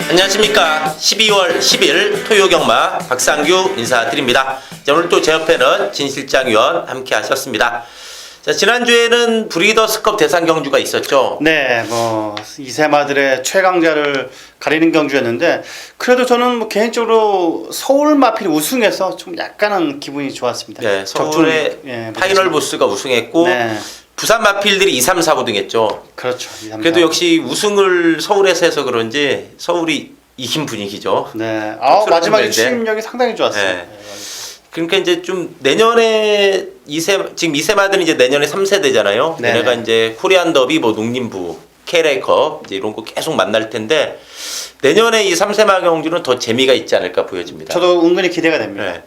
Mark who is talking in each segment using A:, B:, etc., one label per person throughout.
A: 안녕하십니까. 12월 10일 토요경마 박상규 인사드립니다. 자, 오늘 또 제 옆에는 진 실장위원 함께 하셨습니다. 자, 지난주에는 브리더스컵 대상 경주가 있었죠.
B: 네, 이세마들의 최강자를 가리는 경주였는데 그래도 저는 개인적으로 서울 마필 우승해서 좀 약간은 기분이 좋았습니다.
A: 네, 서울의 파이널 보스가 우승했고
B: 네.
A: 부산 마필들이 2, 3, 4부 등했죠.
B: 그렇죠. 2, 3,
A: 그래도
B: 4.
A: 역시 우승을 서울에서 해서 그런지 서울이 이긴 분위기죠.
B: 네,
A: 좀
B: 마지막에 추임력이 상당히 좋았어요.
A: 네. 그러니까 이제 좀 내년에 지금 2세마들은 이제 내년에 3세대잖아요.
B: 네.
A: 얘네가 이제 코리안 더비, 농림부, KLA컵 이제 이런 거 계속 만날 텐데 내년에 이 3세마 경주는 더 재미가 있지 않을까 보여집니다.
B: 저도 은근히 기대가 됩니다.
A: 네.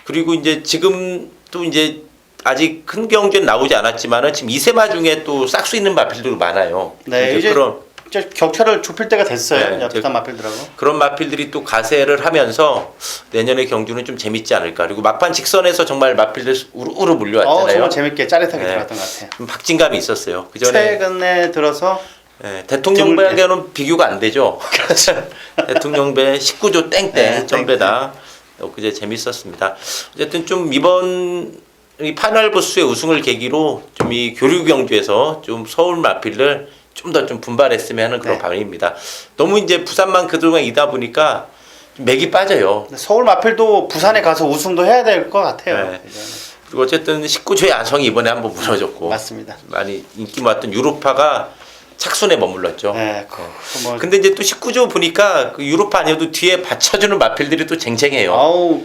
A: 그리고 이제 지금 또 이제 아직 큰 경주는 나오지 않았지만은 지금 2세마 중에 또 싹 수 있는 마필들도 많아요.
B: 네, 이제 격차를 좁힐 때가 됐어요.
A: 네,
B: 부산 마필들하고.
A: 그런 마필들이 또 가세를 하면서 내년의 경주는 좀 재밌지 않을까. 그리고 막판 직선에서 정말 마필들 우르르 몰려왔잖아요.
B: 정말 재밌게 짜릿하게
A: 네.
B: 들어갔던 것 같아요.
A: 좀 박진감이 있었어요. 그 전에
B: 최근에 들어서
A: 대통령배하고는 비교가 안 되죠. 대통령배 19조 땡땡 전배다. 그제 재밌었습니다. 어쨌든 좀 이번 이 파널 보스의 우승을 계기로 좀 이 교류 경주에서 좀 서울 마필을 좀 더 좀 분발했으면 하는 그런 바람입니다. 너무 이제 부산만 그동안 이다 보니까 맥이 빠져요.
B: 서울 마필도 부산에 가서 우승도 해야 될 것 같아요.
A: 네. 그리고 어쨌든 19조의 아성이 이번에 한번 무너졌고
B: 맞습니다.
A: 많이 인기 모았던 유로파가 착순에 머물렀죠.
B: 네.
A: 근데 이제 또 19조 보니까 그 유로파 아니어도 뒤에 받쳐주는 마필들이 또 쟁쟁해요.
B: 아우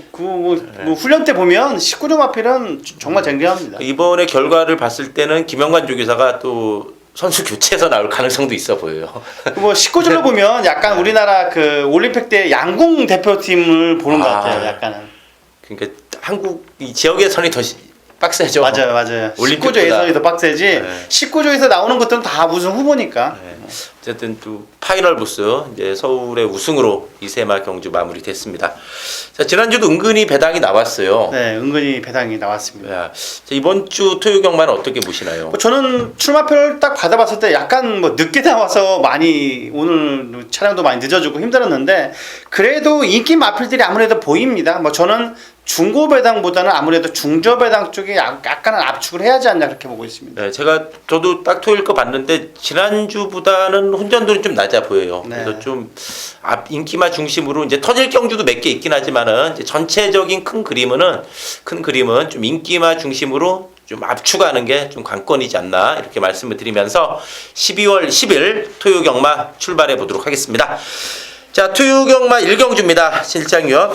B: 훈련 때 보면 19조 마필은 정말 쟁쟁합니다.
A: 이번에 결과를 봤을 때는 김영관 조교사가 또 선수 교체해서 나올 가능성도 있어 보여요.
B: 19조를 보면 약간 우리나라 그 올림픽 때 양궁 대표팀을 보는 것 같아요. 약간은.
A: 그러니까 한국 이 지역의 선이 더 빡세죠.
B: 맞아요.
A: 올림픽보다.
B: 19조 예선이 더 빡세지.
A: 네.
B: 19조에서 나오는 것들은 다 우승 후보니까.
A: 네. 어쨌든 또 파이널 보스 이제 서울의 우승으로 이세마 경주 마무리됐습니다. 자, 지난주도 은근히 배당이 나왔어요.
B: 네, 은근히 배당이 나왔습니다.
A: 자, 이번 주 토요 경마는 어떻게 보시나요?
B: 저는 출마표를 딱 받아봤을 때 약간 늦게 나와서 많이 오늘 촬영도 많이 늦어지고 힘들었는데 그래도 인기 마필들이 아무래도 보입니다. 저는 중고 배당보다는 아무래도 중저 배당 쪽에 약간은 압축을 해야지 않나 그렇게 보고 있습니다.
A: 네, 저도 딱 토요일 거 봤는데 지난주보다는 혼전도는 좀 낮아 보여요.
B: 네.
A: 그래서 좀 인기마 중심으로 이제 터질 경주도 몇 개 있긴 하지만은 이제 전체적인 큰 그림은 좀 인기마 중심으로 좀 압축하는 게 좀 관건이지 않나 이렇게 말씀을 드리면서 12월 10일 토요 경마 출발해 보도록 하겠습니다. 자, 토요 경마 1경주입니다. 실장위원.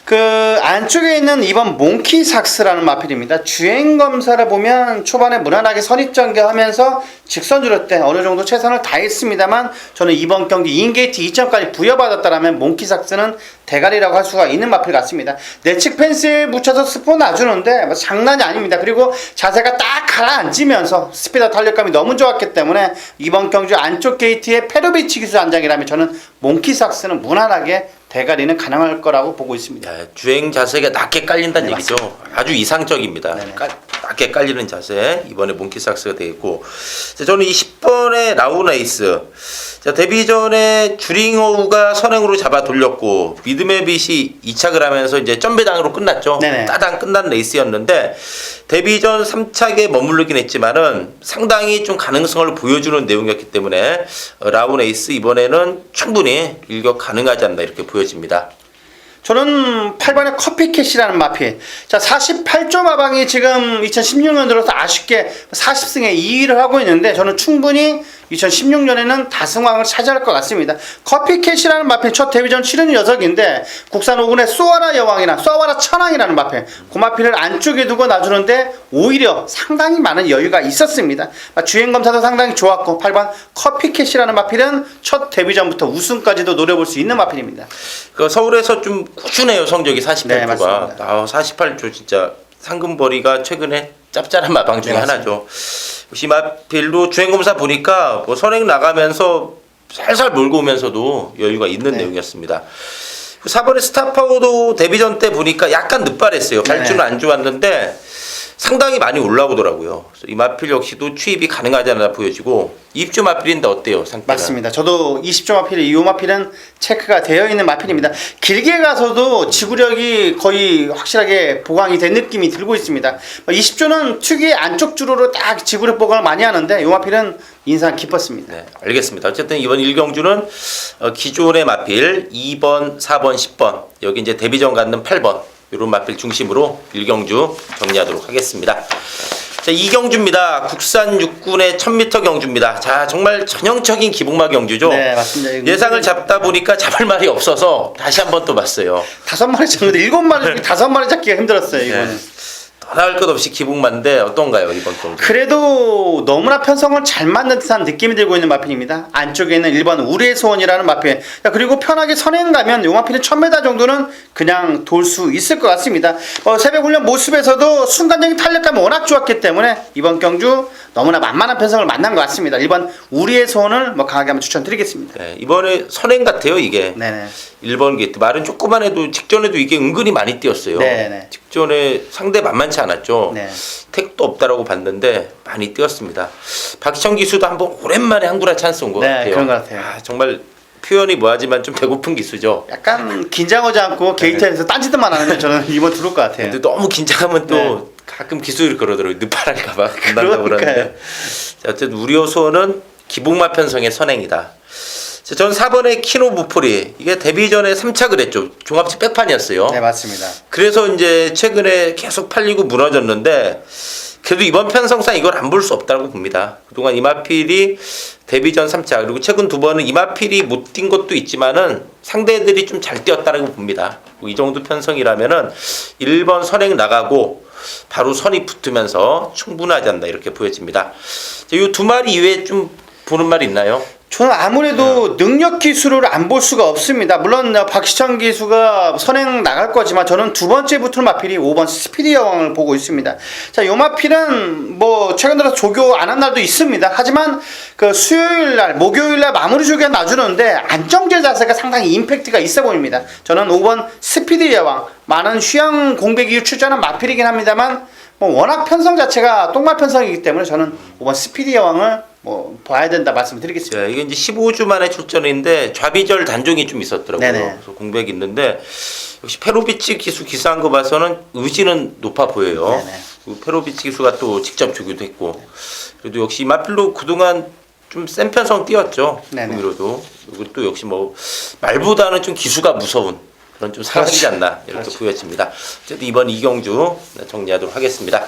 B: 그 안쪽에 있는 이번 몽키삭스라는 마필입니다. 주행 검사를 보면 초반에 무난하게 선입전개하면서 직선 주를 때 어느 정도 최선을 다했습니다만 저는 이번 경기 인게이트 2점까지 부여받았다라면 몽키삭스는 대가리라고 할 수가 있는 마필 같습니다. 내측 펜스에 묻혀서 스포 놔주는데 장난이 아닙니다. 그리고 자세가 딱 가라앉으면서 스피드 탄력감이 너무 좋았기 때문에 이번 경주 안쪽 게이트의 페로비치 기술 안장이라면 저는 몽키삭스는 무난하게 대가리는 가능할 거라고 보고 있습니다.
A: 주행 자세가 낮게 깔린다는
B: 네,
A: 얘기죠.
B: 맞습니다.
A: 아주 이상적입니다. 낮게 깔리는 자세. 이번에 몽키삭스가 되겠고. 저는 이 10번의 라우나이스. 자, 데뷔 전에 주링호우가 선행으로 잡아 돌렸고 미드메 빛이 이착을 하면서 이제 점배당으로 끝났죠.
B: 네네.
A: 따당 끝난 레이스였는데 데뷔 전 3착에 머무르긴 했지만은 상당히 좀 가능성을 보여주는 내용이었기 때문에 라우나이스 이번에는 충분히 일격 가능하지 않나 이렇게 보여집니다.
B: 저는 8번의 커피캣이라는 마필. 자, 48조 마방이 지금 2016년 들어서 아쉽게 40승에 2위를 하고 있는데 저는 충분히 2016년에는 다승왕을 차지할 것 같습니다. 커피캣이라는 마필 첫 데뷔전 치른 녀석인데 국산 5군의 쏘아라 여왕이나 쏘아라 천왕이라는 마필 그 마필을 안쪽에 두고 놔주는데 오히려 상당히 많은 여유가 있었습니다. 주행검사도 상당히 좋았고 8번 커피캣이라는 마필은 첫 데뷔전부터 우승까지도 노려볼 수 있는 마필입니다.
A: 서울에서 좀 꾸준해요. 성적이 48조가.
B: 네, 맞습니다.
A: 48조 진짜 상금벌이가 최근에 짭짤한 마방 중에 하나죠. 이 마필도 주행검사 보니까 선행 나가면서 살살 몰고 오면서도 여유가 있는 내용이었습니다. 4번의 스타파워도 데뷔전 때 보니까 약간 늦발했어요. 발주는 안 좋았는데 상당히 많이 올라오더라고요. 그래서 이 마필 역시도 추입이 가능하지 않아 보여지고 20주 마필인데 어때요? 상태는?
B: 맞습니다. 저도 20조 마필, 이 마필은 체크가 되어 있는 마필입니다. 길게 가서도 지구력이 거의 확실하게 보강이 된 느낌이 들고 있습니다. 20조는 특유의 안쪽 주로로 딱 지구력 보강을 많이 하는데 이 마필은 인상 깊었습니다.
A: 네, 알겠습니다. 어쨌든 이번 1경주는 기존의 마필 2번, 4번, 10번 여기 이제 데뷔전 갖는 8번 이런 마필 중심으로 1경주 정리하도록 하겠습니다. 자, 2경주입니다. 국산 육군의 1000m 경주입니다. 자, 정말 전형적인 기복마 경주죠.
B: 네, 맞습니다.
A: 예상을 잡다 보니까 잡을 말이 없어서 다시 한번 또 봤어요.
B: 5마리 잡는데 7마리, 5마리 잡기가 힘들었어요, 이거는.
A: 네. 나을 것 없이 기복마인데 어떤가요, 이번 경주?
B: 그래도 너무나 편성을 잘 맞는 듯한 느낌이 들고 있는 마필입니다. 안쪽에는 1번 우리의 소원이라는 마필. 그리고 편하게 선행 가면 이 마필은 1000m 정도는 그냥 돌 수 있을 것 같습니다. 새벽 훈련 모습에서도 순간적인 탄력감이 워낙 좋았기 때문에 이번 경주 너무나 만만한 편성을 만난 것 같습니다. 1번 우리의 소원을 강하게 한번 추천드리겠습니다.
A: 네, 이번에 선행 같아요, 이게.
B: 네네.
A: 1번 게이트. 말은 조그만 해도 직전에도 이게 은근히 많이 뛰었어요.
B: 네네.
A: 직전에 상대 만만치 않았죠.
B: 네.
A: 택도 없다라고 봤는데 많이 뛰었습니다. 박희청 기수도 한번 오랜만에 한구라 찬스 온 것
B: 네,
A: 같아요.
B: 그런 것 같아요.
A: 정말 표현이 뭐하지만 좀 배고픈 기수죠.
B: 약간 긴장하지 않고 게이트에서 딴짓만 하면 저는 이번 들어올 것 같아요.
A: 근데 너무 긴장하면 또
B: 네.
A: 가끔 기수를 그러더라고요. 늪파랄까봐 금방다고
B: 그러니까요.
A: 그러는데. 자, 어쨌든 우리 호소는 기복마 편성의 선행이다. 자, 저는 4번의 키노 무포리 이게 데뷔 전에 3차 그랬죠. 종합식 백판이었어요.
B: 네, 맞습니다.
A: 그래서 이제 최근에 계속 팔리고 무너졌는데 그래도 이번 편성상 이걸 안 볼 수 없다고 봅니다. 그동안 이마필이 데뷔 전 3차 그리고 최근 2번은 이마필이 못 뛴 것도 있지만은 상대들이 좀 잘 뛰었다고 봅니다. 이 정도 편성이라면은 1번 선행 나가고 바로 선이 붙으면서 충분하지 않나 이렇게 보여집니다. 이 두 마리 이외에 좀 보는 말이 있나요?
B: 저는 아무래도 능력 기수를 안 볼 수가 없습니다. 물론 박시창 기수가 선행 나갈 거지만 저는 두 번째 붙을 마필이 5번 스피디 여왕을 보고 있습니다. 자, 요 마필은 최근 들어서 조교 안 한 날도 있습니다. 하지만 그 수요일 날, 목요일 날 마무리 조교가 놔주는데 안정제 자세가 상당히 임팩트가 있어 보입니다. 저는 5번 스피디 여왕, 많은 휴양 공백 이후 출전한 마필이긴 합니다만 워낙 편성 자체가 똥말 편성이기 때문에 저는 5번 스피디 여왕을 봐야 된다 말씀을 드리겠습니다.
A: 이게 이제 15주 만에 출전인데 좌비절 단종이 좀 있었더라고요.
B: 네네.
A: 그래서 공백이 있는데 역시 페로비치 기수 기사한 거 봐서는 의지는 높아 보여요.
B: 네네.
A: 페로비치 기수가 또 직접 주기도 했고 그래도 역시 마필로 그동안 좀 센 편성 뛰었죠.
B: 네네.
A: 구미로도 그리고 또 역시 말보다는 좀 기수가 무서운 그런 좀 사람이지 않나 이렇게
B: 그렇죠.
A: 보여집니다. 어쨌든 이번 2경주 정리하도록 하겠습니다.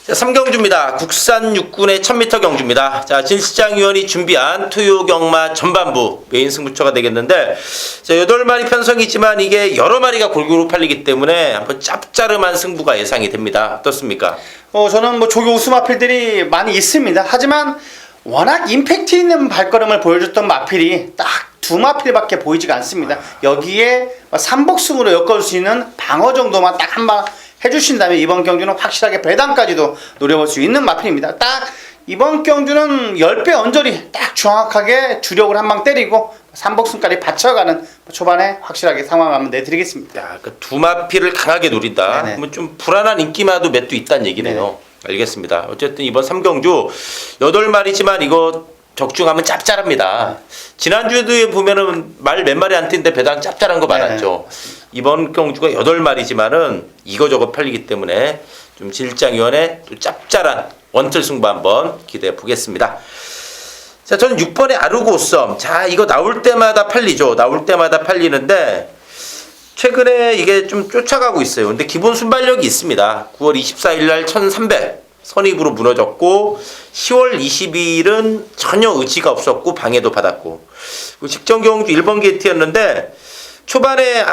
A: 자, 3경주입니다. 국산 육군의 1000m 경주입니다. 자, 진시장 위원이 준비한 투유경마 전반부 메인 승부처가 되겠는데, 자, 8마리 편성이지만 이게 여러 마리가 골고루 팔리기 때문에 한번 짭짜름한 승부가 예상이 됩니다. 어떻습니까?
B: 저는 조교 우수 마필들이 많이 있습니다. 하지만 워낙 임팩트 있는 발걸음을 보여줬던 마필이 딱 두 마필밖에 보이지가 않습니다. 여기에 삼복승으로 엮어줄 수 있는 방어 정도만 딱 한 방 해주신다면 이번 경주는 확실하게 배당까지도 노려볼 수 있는 마필입니다. 딱 이번 경주는 10배 언저리 딱 정확하게 주력을 한 방 때리고 삼복승까지 받쳐가는 초반에 확실하게 상황을 한번 내드리겠습니다.
A: 야, 그 두 마필을 강하게 노린다.
B: 네네.
A: 그러면 좀 불안한 인기마도 몇 도 있다는 얘기네요. 알겠습니다. 어쨌든 이번 3경주 8마리지만 이거 적중하면 짭짤합니다. 지난주에도 보면은 말 몇 마리 안 뛴데 배당 짭짤한 거 많았죠. 이번 경주가 8마리지만은 이거저거 팔리기 때문에 좀 진일장위원회 또 짭짤한 원틀 승부 한번 기대해 보겠습니다. 자, 저는 6번의 아르고썸. 자, 이거 나올 때마다 팔리죠. 나올 때마다 팔리는데 최근에 이게 좀 쫓아가고 있어요. 근데 기본 순발력이 있습니다. 9월 24일 날 1300 선입으로 무너졌고 10월 22일은 전혀 의지가 없었고 방해도 받았고 직전 경주 1번 게이트였는데 초반에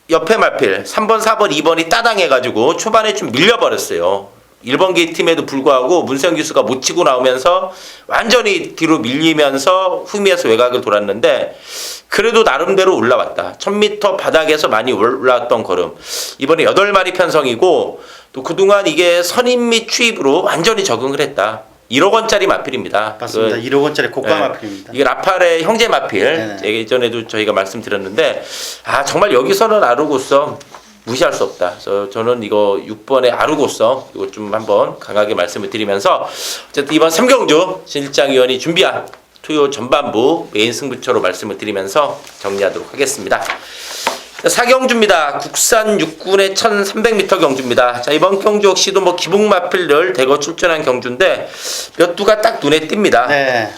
A: 옆에 말필 3번, 4번, 2번이 따당해가지고 초반에 좀 밀려버렸어요. 1번 게이트임에도 불구하고 문세영 기수가 못 치고 나오면서 완전히 뒤로 밀리면서 후미에서 외곽을 돌았는데 그래도 나름대로 올라왔다. 1000m 바닥에서 많이 올라왔던 걸음. 이번에 8마리 편성이고 또 그동안 이게 선임 및 추입으로 완전히 적응을 했다. 1억 원짜리 마필입니다.
B: 맞습니다. 1억 원짜리 고가 마필입니다.
A: 이게 라팔의 형제 마필.
B: 네네.
A: 예전에도 저희가 말씀드렸는데 정말 여기서는 아르고서 무시할 수 없다. 그래서 저는 이거 6번의 아르고서 이거 좀 한번 강하게 말씀을 드리면서 어쨌든 이번 3경주 실장위원이 준비한 투요 전반부 메인 승부처로 말씀을 드리면서 정리하도록 하겠습니다. 4경주입니다. 국산 육군의 1300m 경주입니다. 자, 이번 경주 역시도 뭐 기복마필을 대거 출전한 경주인데 몇 두가 딱 눈에 띕니다.
B: 네.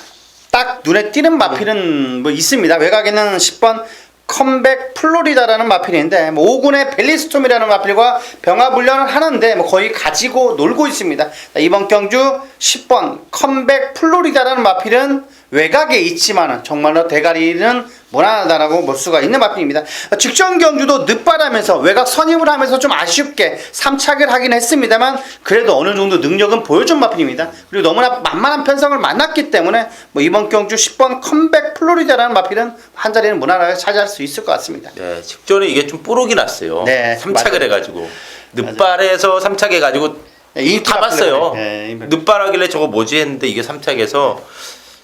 B: 딱 눈에 띄는 마필은 뭐 있습니다. 외곽에는 10번 컴백 플로리다라는 마필인데 뭐 5군의 벨리스톰이라는 마필과 병합훈련을 하는데 뭐 거의 가지고 놀고 있습니다. 자, 이번 경주 10번 컴백 플로리다라는 마필은 외곽에 있지만은 정말로 대가리는 무난하다라고 볼 수가 있는 마필입니다. 직전 경주도 늦바람에서 외곽 선입을 하면서 좀 아쉽게 3착을 하긴 했습니다만 그래도 어느 정도 능력은 보여준 마필입니다. 그리고 너무나 만만한 편성을 만났기 때문에 뭐 이번 경주 10번 컴백 플로리다라는 마필은 한 자리는 무난하게 차지할 수 있을 것 같습니다.
A: 네, 직전에 이게 좀 뽀록이 났어요.
B: 네,
A: 3착을
B: 맞아요.
A: 해가지고 늦발에서 3착 해가지고 다 봤어요.
B: 네,
A: 늦발하길래 저거 뭐지 했는데 이게 3착에서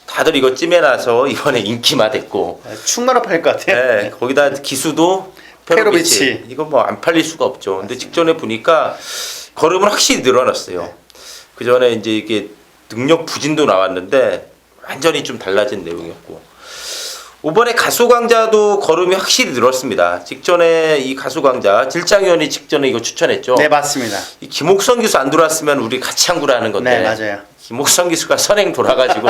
A: 다들 이거 찜해놔서 이번에 인기마 됐고
B: 충만로 팔릴 것 같아요.
A: 네, 거기다 기수도 페로비치. 이거 뭐 안 팔릴 수가 없죠. 근데 직전에 보니까 걸음은 확실히 늘어났어요. 그 전에 이제 이게 능력 부진도 나왔는데 완전히 좀 달라진 내용이었고. 이번에 가수광자도 걸음이 확실히 늘었습니다. 직전에 이 가수광자 질장위원이 직전에 이거 추천했죠.
B: 네, 맞습니다.
A: 이 김옥선 기수 안 들어왔으면 우리 같이 한구라 하는 건데.
B: 네, 맞아요.
A: 김옥선 기수가 선행 돌아가지고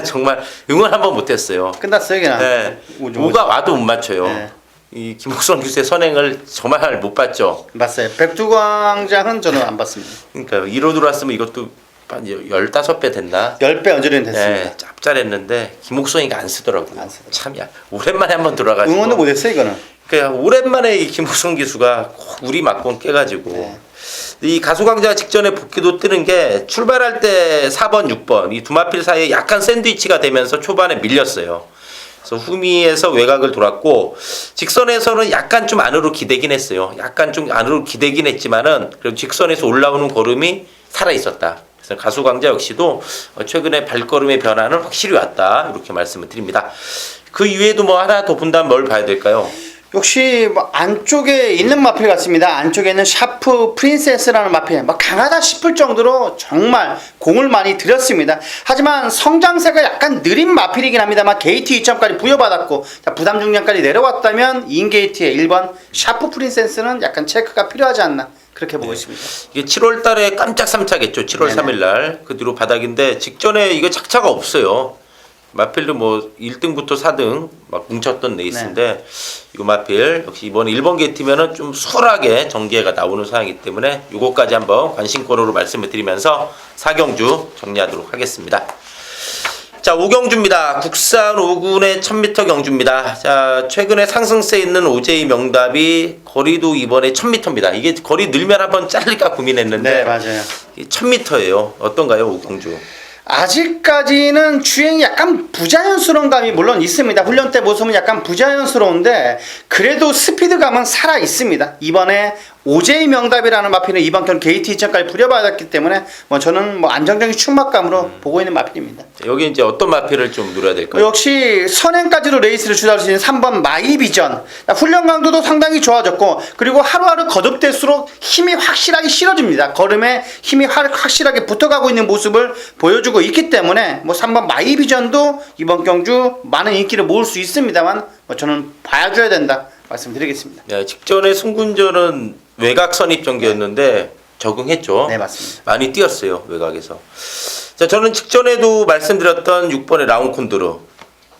A: 정말 응원 한번 못했어요.
B: 끝났어요, 그냥.
A: 네. 오가 와도 못 맞춰요.
B: 네.
A: 이 김옥선 기수의 선행을 정말 못 봤죠.
B: 맞아요. 백두광장은 저는 안 봤습니다.
A: 그러니까 1호 들어왔으면 이것도 한 15배 됐나?
B: 10배 언저리는 됐습니다.
A: 네, 짭짤했는데 김옥선이가 안 쓰더라고요.
B: 안 쓰더라고요.
A: 참야. 오랜만에 한번 들어가지고.
B: 응원도 못했어요, 이거는.
A: 그냥 오랜만에 이 김옥선 기수가 우리 막공 깨가지고.
B: 네.
A: 이 가수광자 직전에 복귀도 뜨는 게 출발할 때 4번, 6번 이 두 마필 사이에 약간 샌드위치가 되면서 초반에 밀렸어요. 그래서 후미에서 외곽을 돌았고 직선에서는 약간 좀 안으로 기대긴 했어요. 약간 좀 안으로 기대긴 했지만은 그래도 직선에서 올라오는 걸음이 살아 있었다. 그래서 가수광자 역시도 최근에 발걸음의 변화는 확실히 왔다. 이렇게 말씀을 드립니다. 그 이외에도 뭐 하나 더 본다면 뭘 봐야 될까요?
B: 역시 뭐 안쪽에 있는 마필 같습니다. 안쪽에 있는 샤프 프린세스라는 마필 뭐 강하다 싶을 정도로 정말 공을 많이 들였습니다. 하지만 성장세가 약간 느린 마필이긴 합니다만 게이트 2점까지 부여받았고 자, 부담 중량까지 내려왔다면 인게이트의 1번 샤프 프린세스는 약간 체크가 필요하지 않나 그렇게 보고 있습니다.
A: 이게 7월 달에 깜짝 3착했죠. 7월
B: 네네.
A: 3일 날. 그 뒤로 바닥인데 직전에 이거 착차가 없어요. 마필도 뭐 1등부터 4등 막 뭉쳤던 레이스인데 이거 마필 역시 이번 1번 게이트면은 좀 수월하게 전개가 나오는 상황이기 때문에 요거까지 한번 관심권으로 말씀을 드리면서 4경주 정리하도록 하겠습니다. 자, 5경주입니다. 국산 5군의 1000m 경주입니다. 자, 최근에 상승세 있는 OJ 명답이 거리도 이번에 1000m입니다. 이게 거리 늘면 한번 잘릴까 고민했는데
B: 네, 맞아요.
A: 1000m예요. 어떤가요, 5경주?
B: 아직까지는 주행이 약간 부자연스러운 감이 물론 있습니다. 훈련 때 모습은 약간 부자연스러운데 그래도 스피드감은 살아 있습니다. 이번에 OJ 명답이라는 마필은 이번 경 게이트 2점까지 부여받았기 때문에 뭐 저는 뭐 안정적인 충막감으로 보고 있는 마필입니다.
A: 여기 이제 어떤 마필을 좀 누려야 될까요?
B: 역시 선행까지도 레이스를 주도할 수 있는 3번 마이비전 훈련 강도도 상당히 좋아졌고 그리고 하루하루 거듭될수록 힘이 확실하게 실어집니다. 걸음에 힘이 확실하게 붙어가고 있는 모습을 보여주고 있기 때문에 뭐 3번 마이비전도 이번 경주 많은 인기를 모을 수 있습니다만 뭐 저는 봐줘야 된다 말씀드리겠습니다.
A: 네, 직전에 승군전은 외곽 선입 전개였는데 적응했죠.
B: 네, 맞습니다.
A: 많이 뛰었어요, 외곽에서. 자, 저는 직전에도 말씀드렸던 6번의 라운콘드르.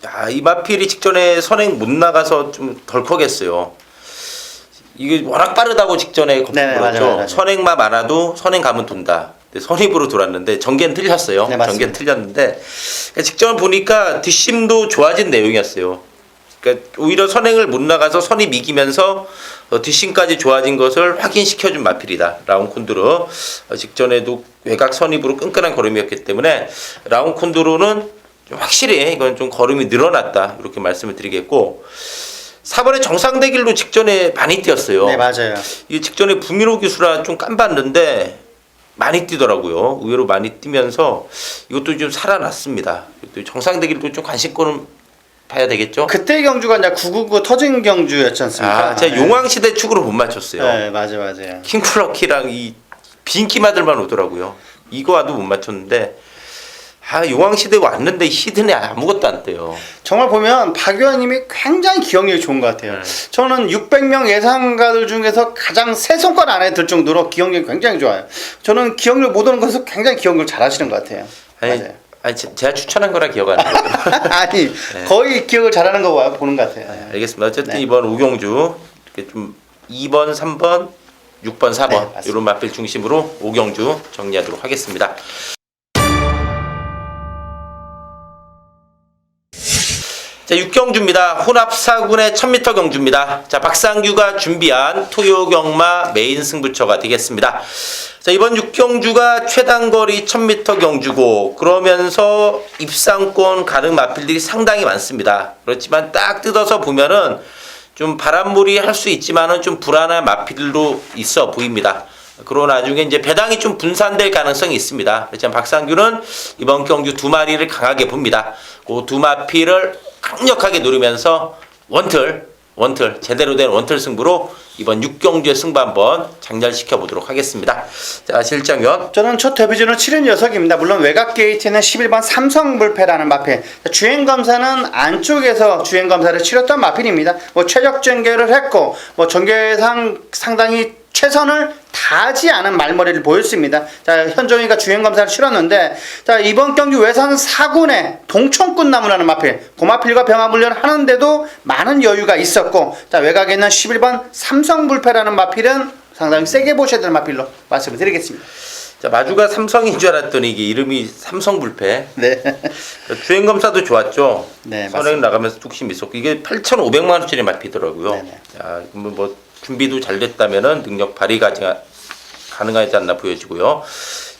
A: 야, 이 마필이 직전에 선행 못 나가서 좀 덜컥했어요. 이게 워낙 빠르다고 직전에
B: 네,
A: 그랬죠.
B: 맞아요.
A: 선행만 많아도 선행 가면 돈다. 근데 선입으로 돌았는데 전개는 틀렸어요.
B: 네, 맞습니다.
A: 전개는 틀렸는데 직전 보니까 뒷심도 좋아진 내용이었어요. 그러니까 오히려 선행을 못 나가서 선입 이기면서 뒷심까지 좋아진 것을 확인시켜준 마필이다. 라운콘드르. 직전에도 외곽 선입으로 끈끈한 걸음이었기 때문에 라운콘드르는 확실히 이건 좀 걸음이 늘어났다. 이렇게 말씀을 드리겠고 4번의 정상대길도 직전에 많이 뛰었어요.
B: 네, 맞아요.
A: 이 직전에 부미로 기수라 좀 깜봤는데 많이 뛰더라고요. 의외로 많이 뛰면서 이것도 좀 살아났습니다. 또 정상되기도 좀 관심권은 봐야 되겠죠.
B: 그때 경주가 이제 999 터진 경주였지 않습니까?
A: 제가
B: 네.
A: 용왕시대 축으로 못 맞췄어요.
B: 네, 맞아요.
A: 킹플러키랑 이 빈키마들만 오더라고요. 이거 와도 못 맞췄는데 용왕시대 왔는데 히든에 아무것도 안 돼요.
B: 정말 보면 박 의원님이 굉장히 기억력이 좋은 것 같아요. 저는 600명 예상가들 중에서 가장 세 손가락 안에 들 정도로 기억력이 굉장히 좋아요. 저는 기억력 못 오는 것에서 굉장히 기억력을 잘 하시는 것 같아요. 맞아요.
A: 제가 추천한 거라 기억 안 나요.
B: 아니 거의 기억을 잘하는 거 보는 것 같아요.
A: 알겠습니다. 어쨌든 이번 오경주 이렇게 좀 2번, 3번, 6번, 4번 이런 마필 중심으로 오경주 정리하도록 하겠습니다. 자, 6경주입니다. 혼합 4군의 1000m 경주입니다. 자, 박상규가 준비한 토요경마 메인 승부처가 되겠습니다. 자, 이번 6경주가 최단거리 1000m 경주고 그러면서 입상권 가능 마필들이 상당히 많습니다. 그렇지만 딱 뜯어서 보면은 좀 바람몰이 할 수 있지만은 좀 불안한 마필들도 있어 보입니다. 그러나 나중에 이제 배당이 좀 분산될 가능성이 있습니다. 그렇지만 박상규는 이번 경주 두 마리를 강하게 봅니다. 그 두 마필을 강력하게 노리면서 원틀 제대로 된 원틀 승부로 이번 6경주의 승부 한번 장렬시켜 보도록 하겠습니다. 자, 실장위원.
B: 저는 첫 데뷔전은 7인 녀석입니다. 물론 외곽 게이트는 11번 삼성불패라는 마필. 주행검사는 안쪽에서 주행검사를 치렀던 마필입니다. 최적 전개를 했고 전개상 상당히 최선을 다하지 않은 말머리를 보였습니다. 자, 현종이가 주행검사를 치렀는데, 자, 이번 경주 외산 4군에 동청꾼나무라는 마필, 고마필과 병합훈련을 하는데도 많은 여유가 있었고, 자, 외곽에 있는 11번 삼성불패라는 마필은 상당히 세게 보셔야 될 마필로 말씀을 드리겠습니다.
A: 자, 마주가 삼성인 줄 알았더니 이게 이름이 삼성불패.
B: 네.
A: 주행검사도 좋았죠.
B: 네,
A: 선행 나가면서 뚝심 있었고, 이게 8,500만 원짜리 마필이더라고요.
B: 네네.
A: 자, 뭐 준비도 잘 됐다면은 능력 발휘가 가능하지 않나 보여지고요.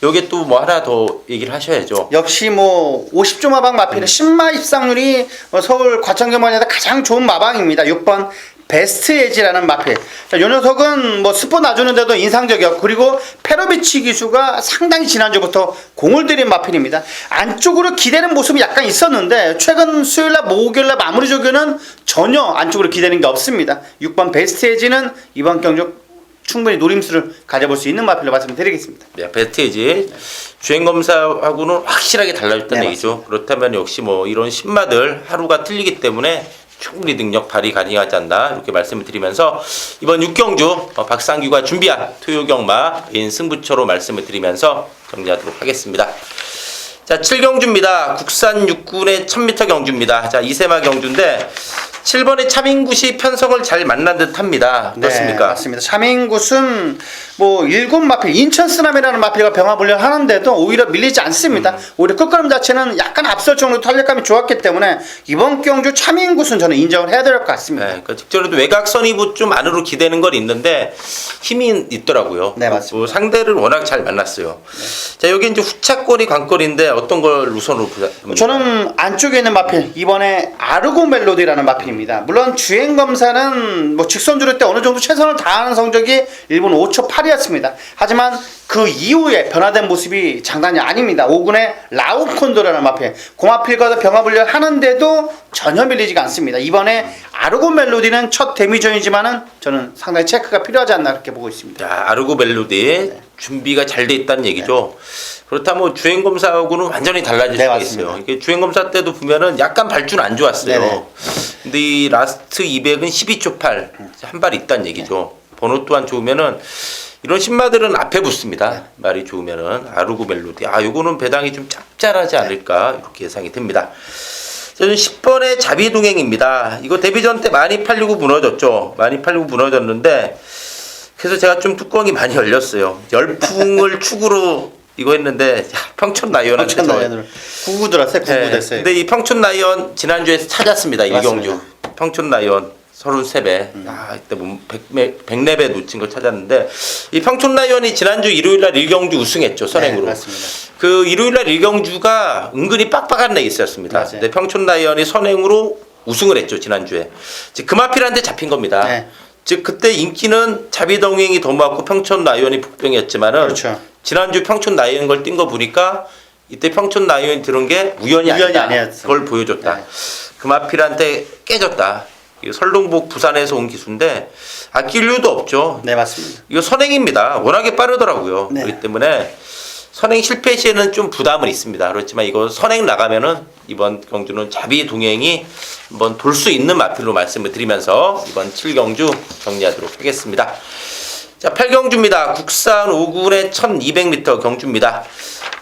A: 여기에 또 뭐 하나 더 얘기를 하셔야죠.
B: 역시 50조 마방 마필은 10마 입상률이 서울 과천경마에서 가장 좋은 마방입니다. 6번 베스트 에지라는 마필. 자, 요 녀석은 스포 놔주는데도 인상적이었고, 그리고 페로비치 기수가 상당히 지난주부터 공을 들인 마필입니다. 안쪽으로 기대는 모습이 약간 있었는데 최근 수요일날 목요일날 마무리 조교는 전혀 안쪽으로 기대는 게 없습니다. 6번 베스트 에지는 이번 경주 충분히 노림수를 가져볼 수 있는 마필로 말씀드리겠습니다.
A: 네, 베스트 에지 주행검사하고는 확실하게 달라졌다는
B: 네,
A: 얘기죠. 그렇다면 역시 이런 신마들 하루가 틀리기 때문에 충분히 능력 발휘 가능하지 않나 이렇게 말씀을 드리면서 이번 6경주 박상규가 준비한 토요경마인 승부처로 말씀을 드리면서 정리하도록 하겠습니다. 자, 7경주입니다. 국산 6군의 1000m 경주입니다. 자, 이세마 경주인데 7번의 차민굿이 편성을 잘 만난 듯 합니다. 어떻습니까?
B: 네, 맞습니다. 차민굿은 7마필, 인천 쓰나미라는 마필과 병합훈련 하는데도 오히려 밀리지 않습니다. 오히려 끝걸음 자체는 약간 앞설 정도 탄력감이 좋았기 때문에 이번 경주 차민굿은 저는 인정을 해야 될 것 같습니다.
A: 네, 직전에도 외곽선이부 좀 안으로 기대는 건 있는데 힘이 있더라고요.
B: 네, 맞습니다.
A: 상대를 워낙 잘 만났어요. 네. 자, 여기 이제 후차권이 관건인데 어떤 걸 우선으로 봅니까?
B: 저는 안쪽에 있는 마필, 이번에 아르고 멜로디라는 마필입니다. 물론 주행검사는 직선주로 때 어느 정도 최선을 다하는 성적이 1분 5초 8이었습니다. 하지만 그 이후에 변화된 모습이 장난이 아닙니다. 5군의 라우콘도라는 마필, 고마필과도 병합훈련 하는데도 전혀 밀리지가 않습니다. 이번에 아르고 멜로디는 첫 데미전이지만은 저는 상당히 체크가 필요하지 않나 그렇게 보고 있습니다.
A: 자, 아르고 멜로디 준비가 잘 돼 있다는 얘기죠. 그렇다면 주행검사하고는 완전히 달라질 수가 있어요. 이게 주행검사 때도 보면은 약간 발주는 안 좋았어요.
B: 네네.
A: 근데 이 라스트 200은 12초 8. 한 발 있다는 얘기죠. 번호 또한 좋으면은 이런 신마들은 앞에 붙습니다. 말이 좋으면은 아르고 멜로디. 요거는 배당이 좀 짭짤하지 않을까 이렇게 예상이 됩니다. 저는 10번의 자비동행입니다. 이거 데뷔전 때 많이 팔리고 무너졌죠. 많이 팔리고 무너졌는데 그래서 제가 좀 뚜껑이 많이 열렸어요. 열풍을 축으로 이거 했는데 평촌 라이언한테
B: 구구 들었어요. 구구 됐어요.
A: 근데 이 평촌 라이언 지난주에 찾았습니다. 이경주 평촌 라이언 33배. 이때 100렙에 놓친 걸 찾았는데 이 평촌 라이언이 지난주 일요일날 1경주 우승했죠. 선행으로.
B: 네, 맞습니다.
A: 그 일요일날 1경주가 은근히 빡빡한 레이스였습니다. 근데 평촌 라이언이 선행으로 우승을 했죠. 지난주에. 금화필한테 잡힌 겁니다.
B: 네.
A: 즉 그때 인기는 자비동행이 더 많고 평촌 라이언이 복병이었지만은
B: 그렇죠.
A: 지난주 평촌 나이언 걸 뛴 거 보니까 이때 평촌 나이언이 들은 게 우연이 아니다.
B: 아니었어.
A: 그걸 보여줬다.
B: 네.
A: 금하필한테 깨졌다. 이거 설동복 부산에서 온 기수인데 아낄 이유도 없죠.
B: 네, 맞습니다.
A: 이거 선행입니다. 워낙에 빠르더라고요.
B: 네.
A: 그렇기 때문에 선행 실패 시에는 좀 부담은 있습니다. 그렇지만 이거 선행 나가면은 이번 경주는 자비 동행이 한번 돌 수 있는 마필로 말씀을 드리면서 이번 7경주 정리하도록 하겠습니다. 자, 8경주입니다. 국산 5군의 1200m 경주입니다.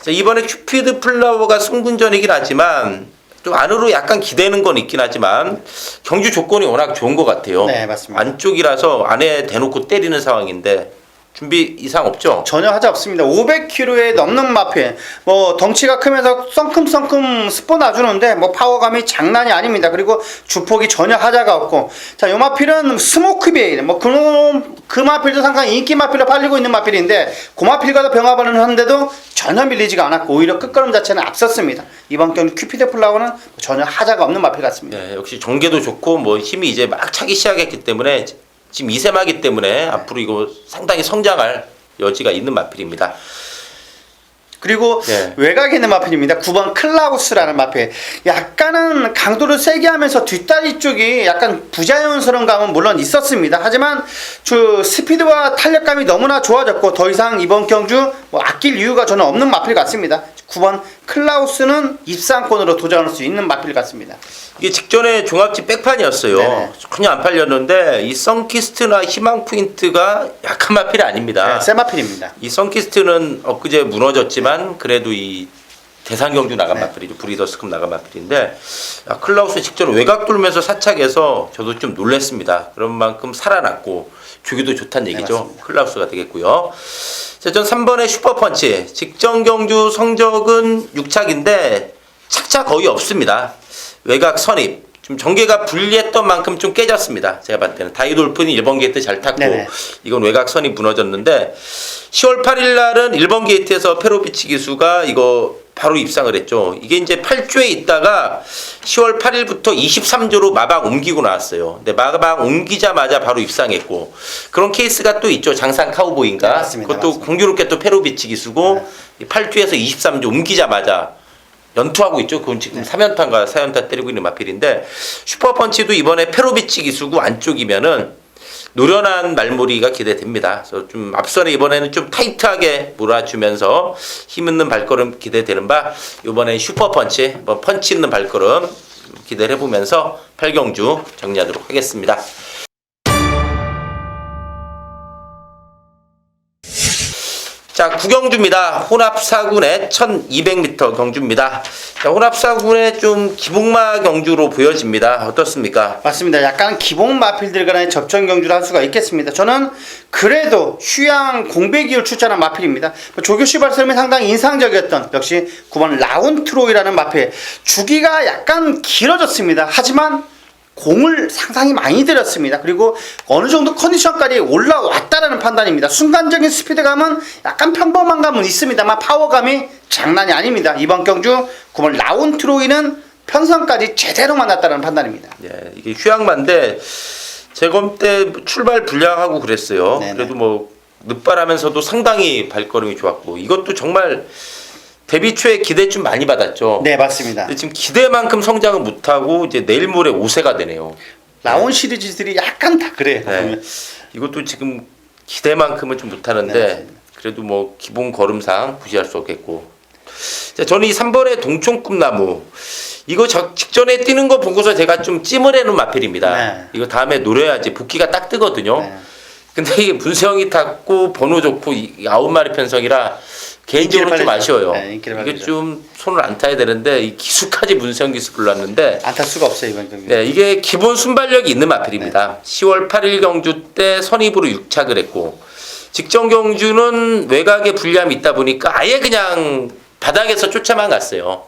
A: 자, 이번에 큐피드 플라워가 승분전이긴 하지만 좀 안으로 약간 기대는 건 있긴 하지만 경주 조건이 워낙 좋은 것 같아요.
B: 네, 맞습니다.
A: 안쪽이라서 안에 대놓고 때리는 상황인데 준비 이상 없죠?
B: 전혀 하자 없습니다. 500kg에 넘는 마필. 뭐 덩치가 크면서 썬큼썬큼 스포 놔주는데 뭐 파워감이 장난이 아닙니다. 그리고 주폭이 전혀 하자가 없고. 자, 요 마필은 스모크베일. 뭐 그 마필도 상당히 인기 마필로 팔리고 있는 마필인데 그 마필과도 병합을 하는데도 전혀 밀리지가 않았고 오히려 끝걸음 자체는 앞섰습니다. 이번 경기 큐피드 플라워는 전혀 하자가 없는 마필 같습니다.
A: 네, 역시 전개도 좋고 뭐 힘이 이제 막 차기 시작했기 때문에 지금 2세마기 때문에 앞으로 이거 상당히 성장할 여지가 있는 마필입니다.
B: 그리고
A: 네.
B: 외곽에 있는 마필입니다. 9번 클라우스라는 마필. 약간은 강도를 세게 하면서 뒷다리 쪽이 약간 부자연스러운 감은 물론 있었습니다. 하지만 스피드와 탄력감이 너무나 좋아졌고 더 이상 이번 경주 뭐 아낄 이유가 저는 없는 마필 같습니다. 9번 클라우스는 입상권으로 도전할 수 있는 마필 같습니다.
A: 이게 직전에 종합집 백판이었어요.
B: 네네.
A: 전혀 안 팔렸는데 이 선키스트나 희망 포인트가 약한 마필이 아닙니다.
B: 네, 새 마필입니다.
A: 이 선키스트는 엊그제 무너졌지만 그래도 이 대상경주 나간
B: 네.
A: 마필이죠. 브리더스컵 나간 마필인데 클라우스 직전 외곽 돌면서 사착해서 저도 좀 놀랐습니다. 그런 만큼 살아났고 주기도 좋다는 얘기죠.
B: 네,
A: 클라우스가 되겠고요. 자, 전 3번의 슈퍼펀치. 직전 경주 성적은 6착인데 착차 거의 없습니다. 외곽 선입. 좀 전개가 불리했던 만큼 좀 깨졌습니다. 제가 봤을 때는. 다이돌픈이 1번 게이트 잘 탔고
B: 네네.
A: 이건 외곽 선이 무너졌는데 10월 8일 날은 1번 게이트에서 페로비치 기수가 이거 바로 입상을 했죠. 이게 이제 8조에 있다가 10월 8일부터 23조로 마방 옮기고 나왔어요. 근데 마방 옮기자마자 바로 입상했고 그런 케이스가 또 있죠. 장산 카우보이인가?
B: 네, 맞습니다.
A: 그것도
B: 맞습니다.
A: 공교롭게 또 페로비치 기수고 8조에서 23조 옮기자마자 연투하고 있죠. 그건 지금 3연타인가 4연타 때리고 있는 마필인데 슈퍼펀치도 이번에 페로비치 기수고 안쪽이면은 노련한 말몰이가 기대됩니다. 그래서 좀 앞선에 이번에는 좀 타이트하게 몰아주면서 힘있는 발걸음 기대되는 바 이번엔 슈퍼펀치, 뭐 펀치 있는 발걸음 기대를 해보면서 8경주 정리하도록 하겠습니다. 자, 9경주입니다. 혼합4군의 1200m 경주입니다. 자, 혼합4군의 좀 기복마 경주로 보여집니다. 어떻습니까?
B: 맞습니다. 약간 기본 마필들 간의 접전 경주를 할 수가 있겠습니다. 저는 그래도 휴양 공백이율 출전한 마필입니다. 조교시 발설이 상당히 인상적이었던 역시 9번 라운트로이라는 마필. 주기가 약간 길어졌습니다. 하지만 공을 상당히 많이 들였습니다. 그리고 어느 정도 컨디션까지 올라왔다라는 판단입니다. 순간적인 스피드감은 약간 평범한 감은 있습니다만 파워감이 장난이 아닙니다. 이번 경주 9번 라운트로이는 편성까지 제대로 만났다는 판단입니다.
A: 예, 이게 휴양마인데 재검 때 출발 불량하고 그랬어요.
B: 네네.
A: 그래도 뭐 늦발하면서도 상당히 발걸음이 좋았고 이것도 정말 데뷔 초에 기대 좀 많이 받았죠.
B: 네, 맞습니다.
A: 근데 지금 기대만큼 성장을 못하고 이제 내일 모레 5세가 되네요.
B: 라운 시리즈들이 약간 다 그래요.
A: 네. 이것도 지금 기대만큼은 좀 못하는데
B: 네, 맞습니다.
A: 그래도 뭐 기본 걸음상 무시할 수 없겠고. 자, 저는 이 3번의 동총꿈나무 이거 직전에 뛰는 거 보고서 제가 좀 찜을 해놓은 마필입니다.
B: 네.
A: 이거 다음에 노려야지 복귀가 딱 뜨거든요.
B: 네.
A: 근데 이게 문세영이 탔고 번호 좋고 이 9마리 편성이라 개인적으로 좀
B: 인기를
A: 아쉬워요.
B: 네, 인기를
A: 이게
B: 받죠.
A: 좀 손을 안 타야 되는데 이 기수까지 문세영 기수 불렀는데
B: 안 탈 수가 없어요, 이번 경기.
A: 네, 이게 기본 순발력이 있는 마필입니다. 10월 8일 경주 때 선입으로 6착을 했고 직전 경주는 외곽에 불리함이 있다 보니까 아예 그냥 바닥에서 쫓아만 갔어요.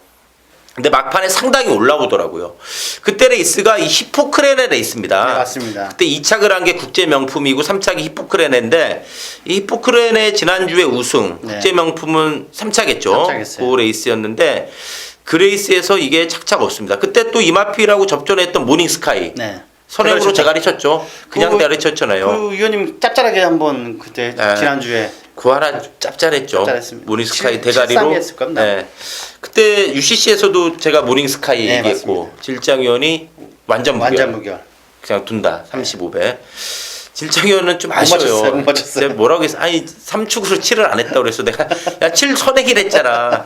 A: 근데 막판에 상당히 올라오더라고요. 그때 레이스가 이 히포크레네 레이스입니다.
B: 네, 맞습니다.
A: 그때 2착을 한 게 국제 명품이고 3착이 히포크레네인데 이 히포크레네 지난주에 우승,
B: 네.
A: 국제 명품은 3착했죠.
B: 3착 했어요.
A: 그 레이스였는데 그 레이스에서 이게 착착 없습니다. 그때 또 이마피라고 접전했던 모닝스카이.
B: 네.
A: 선행으로
B: 그렇죠.
A: 대가리 쳤죠. 그냥
B: 그-
A: 대가리 쳤잖아요.
B: 그 위원님 짭짤하게 한번 그때
A: 네.
B: 지난주에
A: 그 하나 짭짤했죠.
B: 짭짤했습니다.
A: 모닝스카이
B: 7-3
A: 대가리로.
B: 했을 겁니다.
A: 네. 그때 UCC에서도 제가 모닝스카이
B: 네,
A: 얘기했고
B: 맞습니다.
A: 질장위원이 완전 무결.
B: 완전 무결.
A: 그냥 둔다. 35배. 질장위원은 좀
B: 못
A: 아쉬워요.
B: 맞췄어요, 못 맞췄어요.
A: 내가 뭐라고 했어? 아니 3축으로 7을 안 했다고 그래서 내가 야 7 선행이라 했잖아.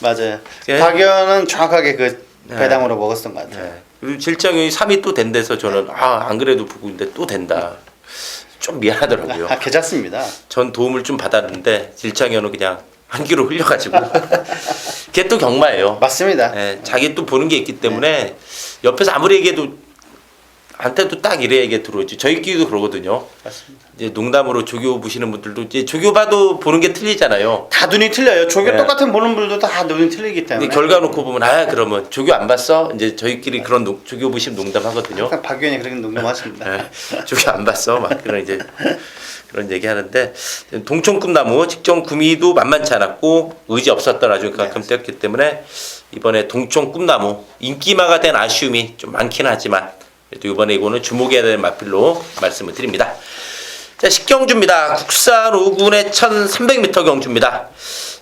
B: 맞아요.
A: 예.
B: 박연은 정확하게 그
A: 네.
B: 배당으로 먹었던 것 같아요.
A: 네. 그리고 질장위원이 3이 또 된대서 저는 안 그래도 부구인데 또 된다. 좀 미안하더라고요.
B: 괜찮습니다.
A: 전 도움을 좀 받았는데 질장위원은 그냥 한 귀로 흘려가지고 그게 또 경마예요.
B: 맞습니다.
A: 예, 자기 또 보는 게 있기 때문에 옆에서 아무리 얘기해도 한테도 딱 이래 얘기 들어오지. 저희끼리도 그러거든요.
B: 맞습니다.
A: 이제 농담으로 조교 보시는 분들도 이제 조교 봐도 보는 게 틀리잖아요.
B: 다 눈이 틀려요. 조교
A: 네.
B: 똑같은 보는 분들도 다 눈이 틀리기
A: 근데
B: 때문에.
A: 결과 놓고 보면 그러면 조교 안 봤어? 이제 저희끼리 그런 조교 보시면 농담하거든요.
B: 항상 박 의원이 그렇게 농담하십니다.
A: 예, 조교 안 봤어? 막 그런 이제 그런 얘기 하는데 동촌꿈나무 직전 구미도 만만치 않았고 의지 없었던 아주 가끔 뛰었기 때문에 이번에 동촌꿈나무 인기마가 된 아쉬움이 좀 많긴 하지만 그래도 이번에 이거는 주목해야 되는 마필로 말씀을 드립니다. 자, 식경주입니다. 국산 5군의 1300m 경주입니다.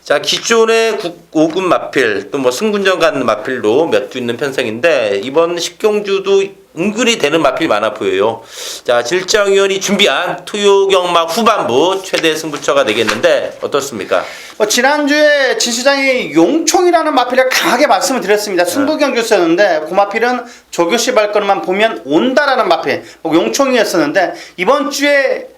A: 자, 기존의 5군 마필 또 뭐 승군전 가는 마필도 몇 주 있는 편성인데 이번 식경주도 은근히 되는 마필 많아 보여요. 자, 질장위원이 준비한 투요경마 후반부 최대 승부처가 되겠는데 어떻습니까?
B: 지난주에 진 시장이 용총이라는 마필을 강하게 말씀을 드렸습니다. 승부경주였었는데 그 마필은 조교시 발걸음만 보면 온다라는 마필 용총이었었는데 이번 주에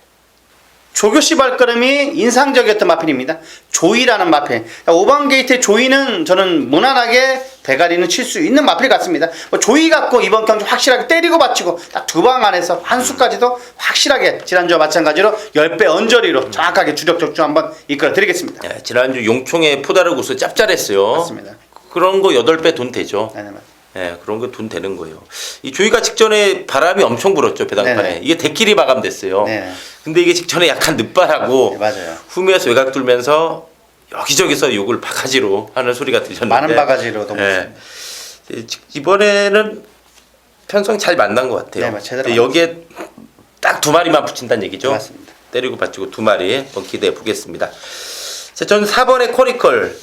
B: 조교시 발걸음이 인상적이었던 마필입니다. 조이라는 마필. 5번 게이트의 조이는 저는 무난하게 대가리는 칠 수 있는 마필 같습니다. 조이 갖고 이번 경주 확실하게 때리고 받치고 딱 두 방 안에서 한 수까지도 확실하게 지난주와 마찬가지로 10배 언저리로 정확하게 주력 적중 한번 이끌어 드리겠습니다.
A: 예, 지난주 용총의 포다르고스 짭짤했어요.
B: 맞습니다.
A: 그런 거 8배 돈 되죠.
B: 네, 맞습니다.
A: 예, 그런 거 돈 되는 거예요. 이 조이가 직전에 바람이 엄청 불었죠, 배당판에.
B: 네네.
A: 이게 대끼리 마감됐어요.
B: 네.
A: 근데 이게 직전에 약간 늦바라고
B: 네, 맞아요.
A: 후미에서 외곽 돌면서 여기저기서 욕을 바가지로 하는 소리가 들렸는데
B: 많은 바가지로 너무
A: 예. 이번에는 편성 잘 만난 것 같아요.
B: 네, 제대로
A: 근데 여기에 딱 2마리만 붙인다는 얘기죠.
B: 맞습니다.
A: 때리고 받치고 2마리 한번 기대해 보겠습니다. 자, 저는 4번의 코리컬.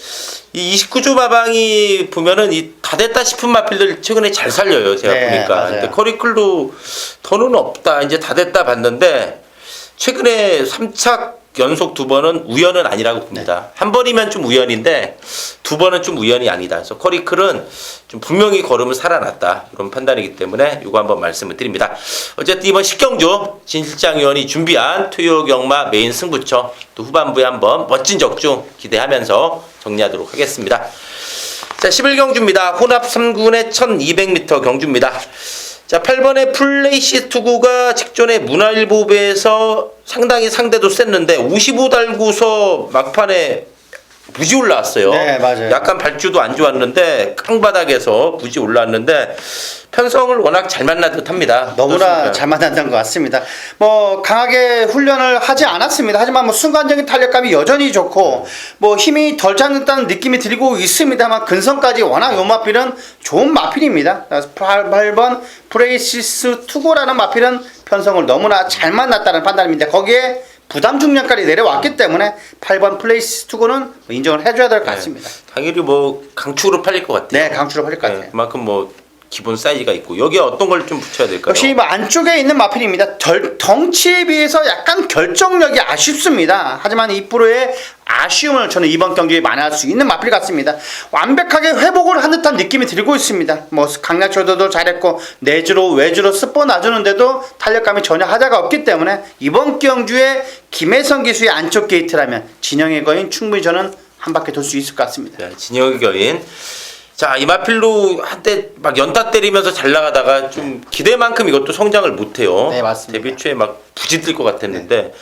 A: 이 29조 마방이 보면은 이 다 됐다 싶은 마필들 최근에 잘 살려요. 제가
B: 네,
A: 보니까.
B: 맞아요.
A: 근데 코리컬도 더는 없다. 이제 다 됐다 봤는데 최근에 3착 연속 2번은 우연은 아니라고 봅니다. 한 번이면 좀 우연인데 2번은 좀 우연이 아니다. 그래서 코리클은 좀 분명히 걸음을 살아났다. 이런 판단이기 때문에 이거 한번 말씀을 드립니다. 어쨌든 이번 식경주 진 실장위원이 준비한 투요경마 메인 승부처 또 후반부에 한번 멋진 적중 기대하면서 정리하도록 하겠습니다. 자, 11경주입니다. 혼합 3군의 1200m 경주입니다. 자, 8번의 플레이시 투구가 직전에 문화일보배에서 상당히 상대도 셌는데 55 달고서 막판에 무지 올라왔어요.
B: 네, 맞아요.
A: 약간 발주도 안 좋았는데 깡바닥에서 무지 올라왔는데 편성을 워낙 잘 만난 듯합니다.
B: 너무나
A: 어떻습니까?
B: 잘 만났던 것 같습니다. 강하게 훈련을 하지 않았습니다. 하지만 순간적인 탄력감이 여전히 좋고 힘이 덜 찾는다는 느낌이 들고 있습니다만 근성까지 워낙 요 마필은 좋은 마필입니다. 8번 프레이시스 투고라는 마필은 편성을 너무나 잘 만났다는 판단입니다. 거기에 부담 중량까지 내려왔기 때문에 8번 플레이스 투고는 인정을 해줘야 될 것 같습니다.
A: 당연히 강축으로 팔릴 것 같아요.
B: 네, 강추로 팔릴 것 같아요.
A: 그만큼 기본 사이즈가 있고 여기에 어떤 걸 좀 붙여야 될까요?
B: 역시 안쪽에 있는 마필입니다. 덩치에 비해서 약간 결정력이 아쉽습니다. 하지만 이 프로의 아쉬움을 저는 이번 경기에 만회할 수 있는 마필 같습니다. 완벽하게 회복을 한 듯한 느낌이 들고 있습니다. 강약조도도 잘했고 내주로 외주로 스포 놔주는데도 탄력감이 전혀 하자가 없기 때문에 이번 경주에 김혜성 기수의 안쪽 게이트라면 진영의 거인 충분히 저는 한 바퀴 돌 수 있을 것 같습니다.
A: 네, 진영의 거인. 자, 이 마필로 한때 연타 때리면서 잘 나가다가 좀 기대만큼 이것도 성장을 못해요.
B: 네, 맞습니다.
A: 데뷔 초에 부진들 것 같았는데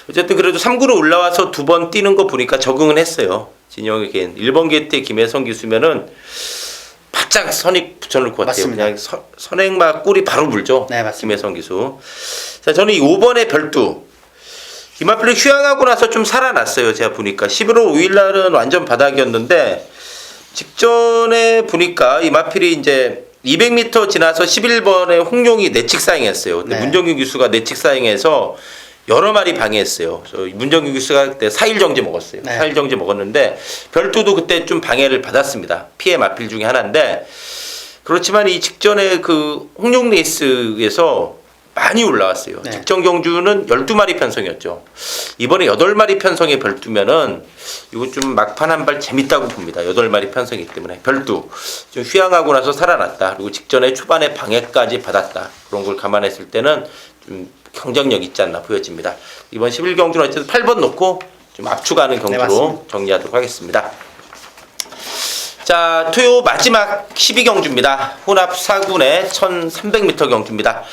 A: 어쨌든 그래도 3구로 올라와서 2번 뛰는 거 보니까 적응은 했어요. 진영의 거인. 1번 게이트에 김혜성 기수면은 바짝 선익 붙여놓을 것 같아요.
B: 맞습니다.
A: 그냥 선행막 꿀이 바로 물죠.
B: 네, 맞습니다.
A: 김혜성 기수. 자, 저는 이 5번의 별두. 이 마필로 휴양하고 나서 좀 살아났어요. 제가 보니까 11월 5일 날은 완전 바닥이었는데 직전에 보니까 이 마필이 이제 200m 지나서 11번에 홍룡이 내칙 사행했어요. 근데
B: 네.
A: 문정균 기수가 내칙 사행해서 여러 마리 방해했어요. 저 문정규 교수가 그때 4일 정지 먹었어요.
B: 네.
A: 4일 정지 먹었는데 별도도 그때 좀 방해를 받았습니다. 피해 마필 중에 하나인데 그렇지만 이 직전에 그 홍룡 레이스에서 많이 올라왔어요.
B: 네.
A: 직전 경주는 12마리 편성이었죠. 이번에 8마리 편성의 별두면은 이거 좀 막판 한 발 재밌다고 봅니다. 8마리 편성이기 때문에 별두 좀 휘황하고 나서 살아났다. 그리고 직전에 초반에 방해까지 받았다. 그런 걸 감안했을 때는 좀 경쟁력 있지 않나 보여집니다. 이번 11경주는 어쨌든 8번 놓고 좀 압축하는 경주로
B: 맞습니다.
A: 정리하도록 하겠습니다. 자, 토요 마지막 12경주입니다. 혼합 4군의 1300m 경주입니다.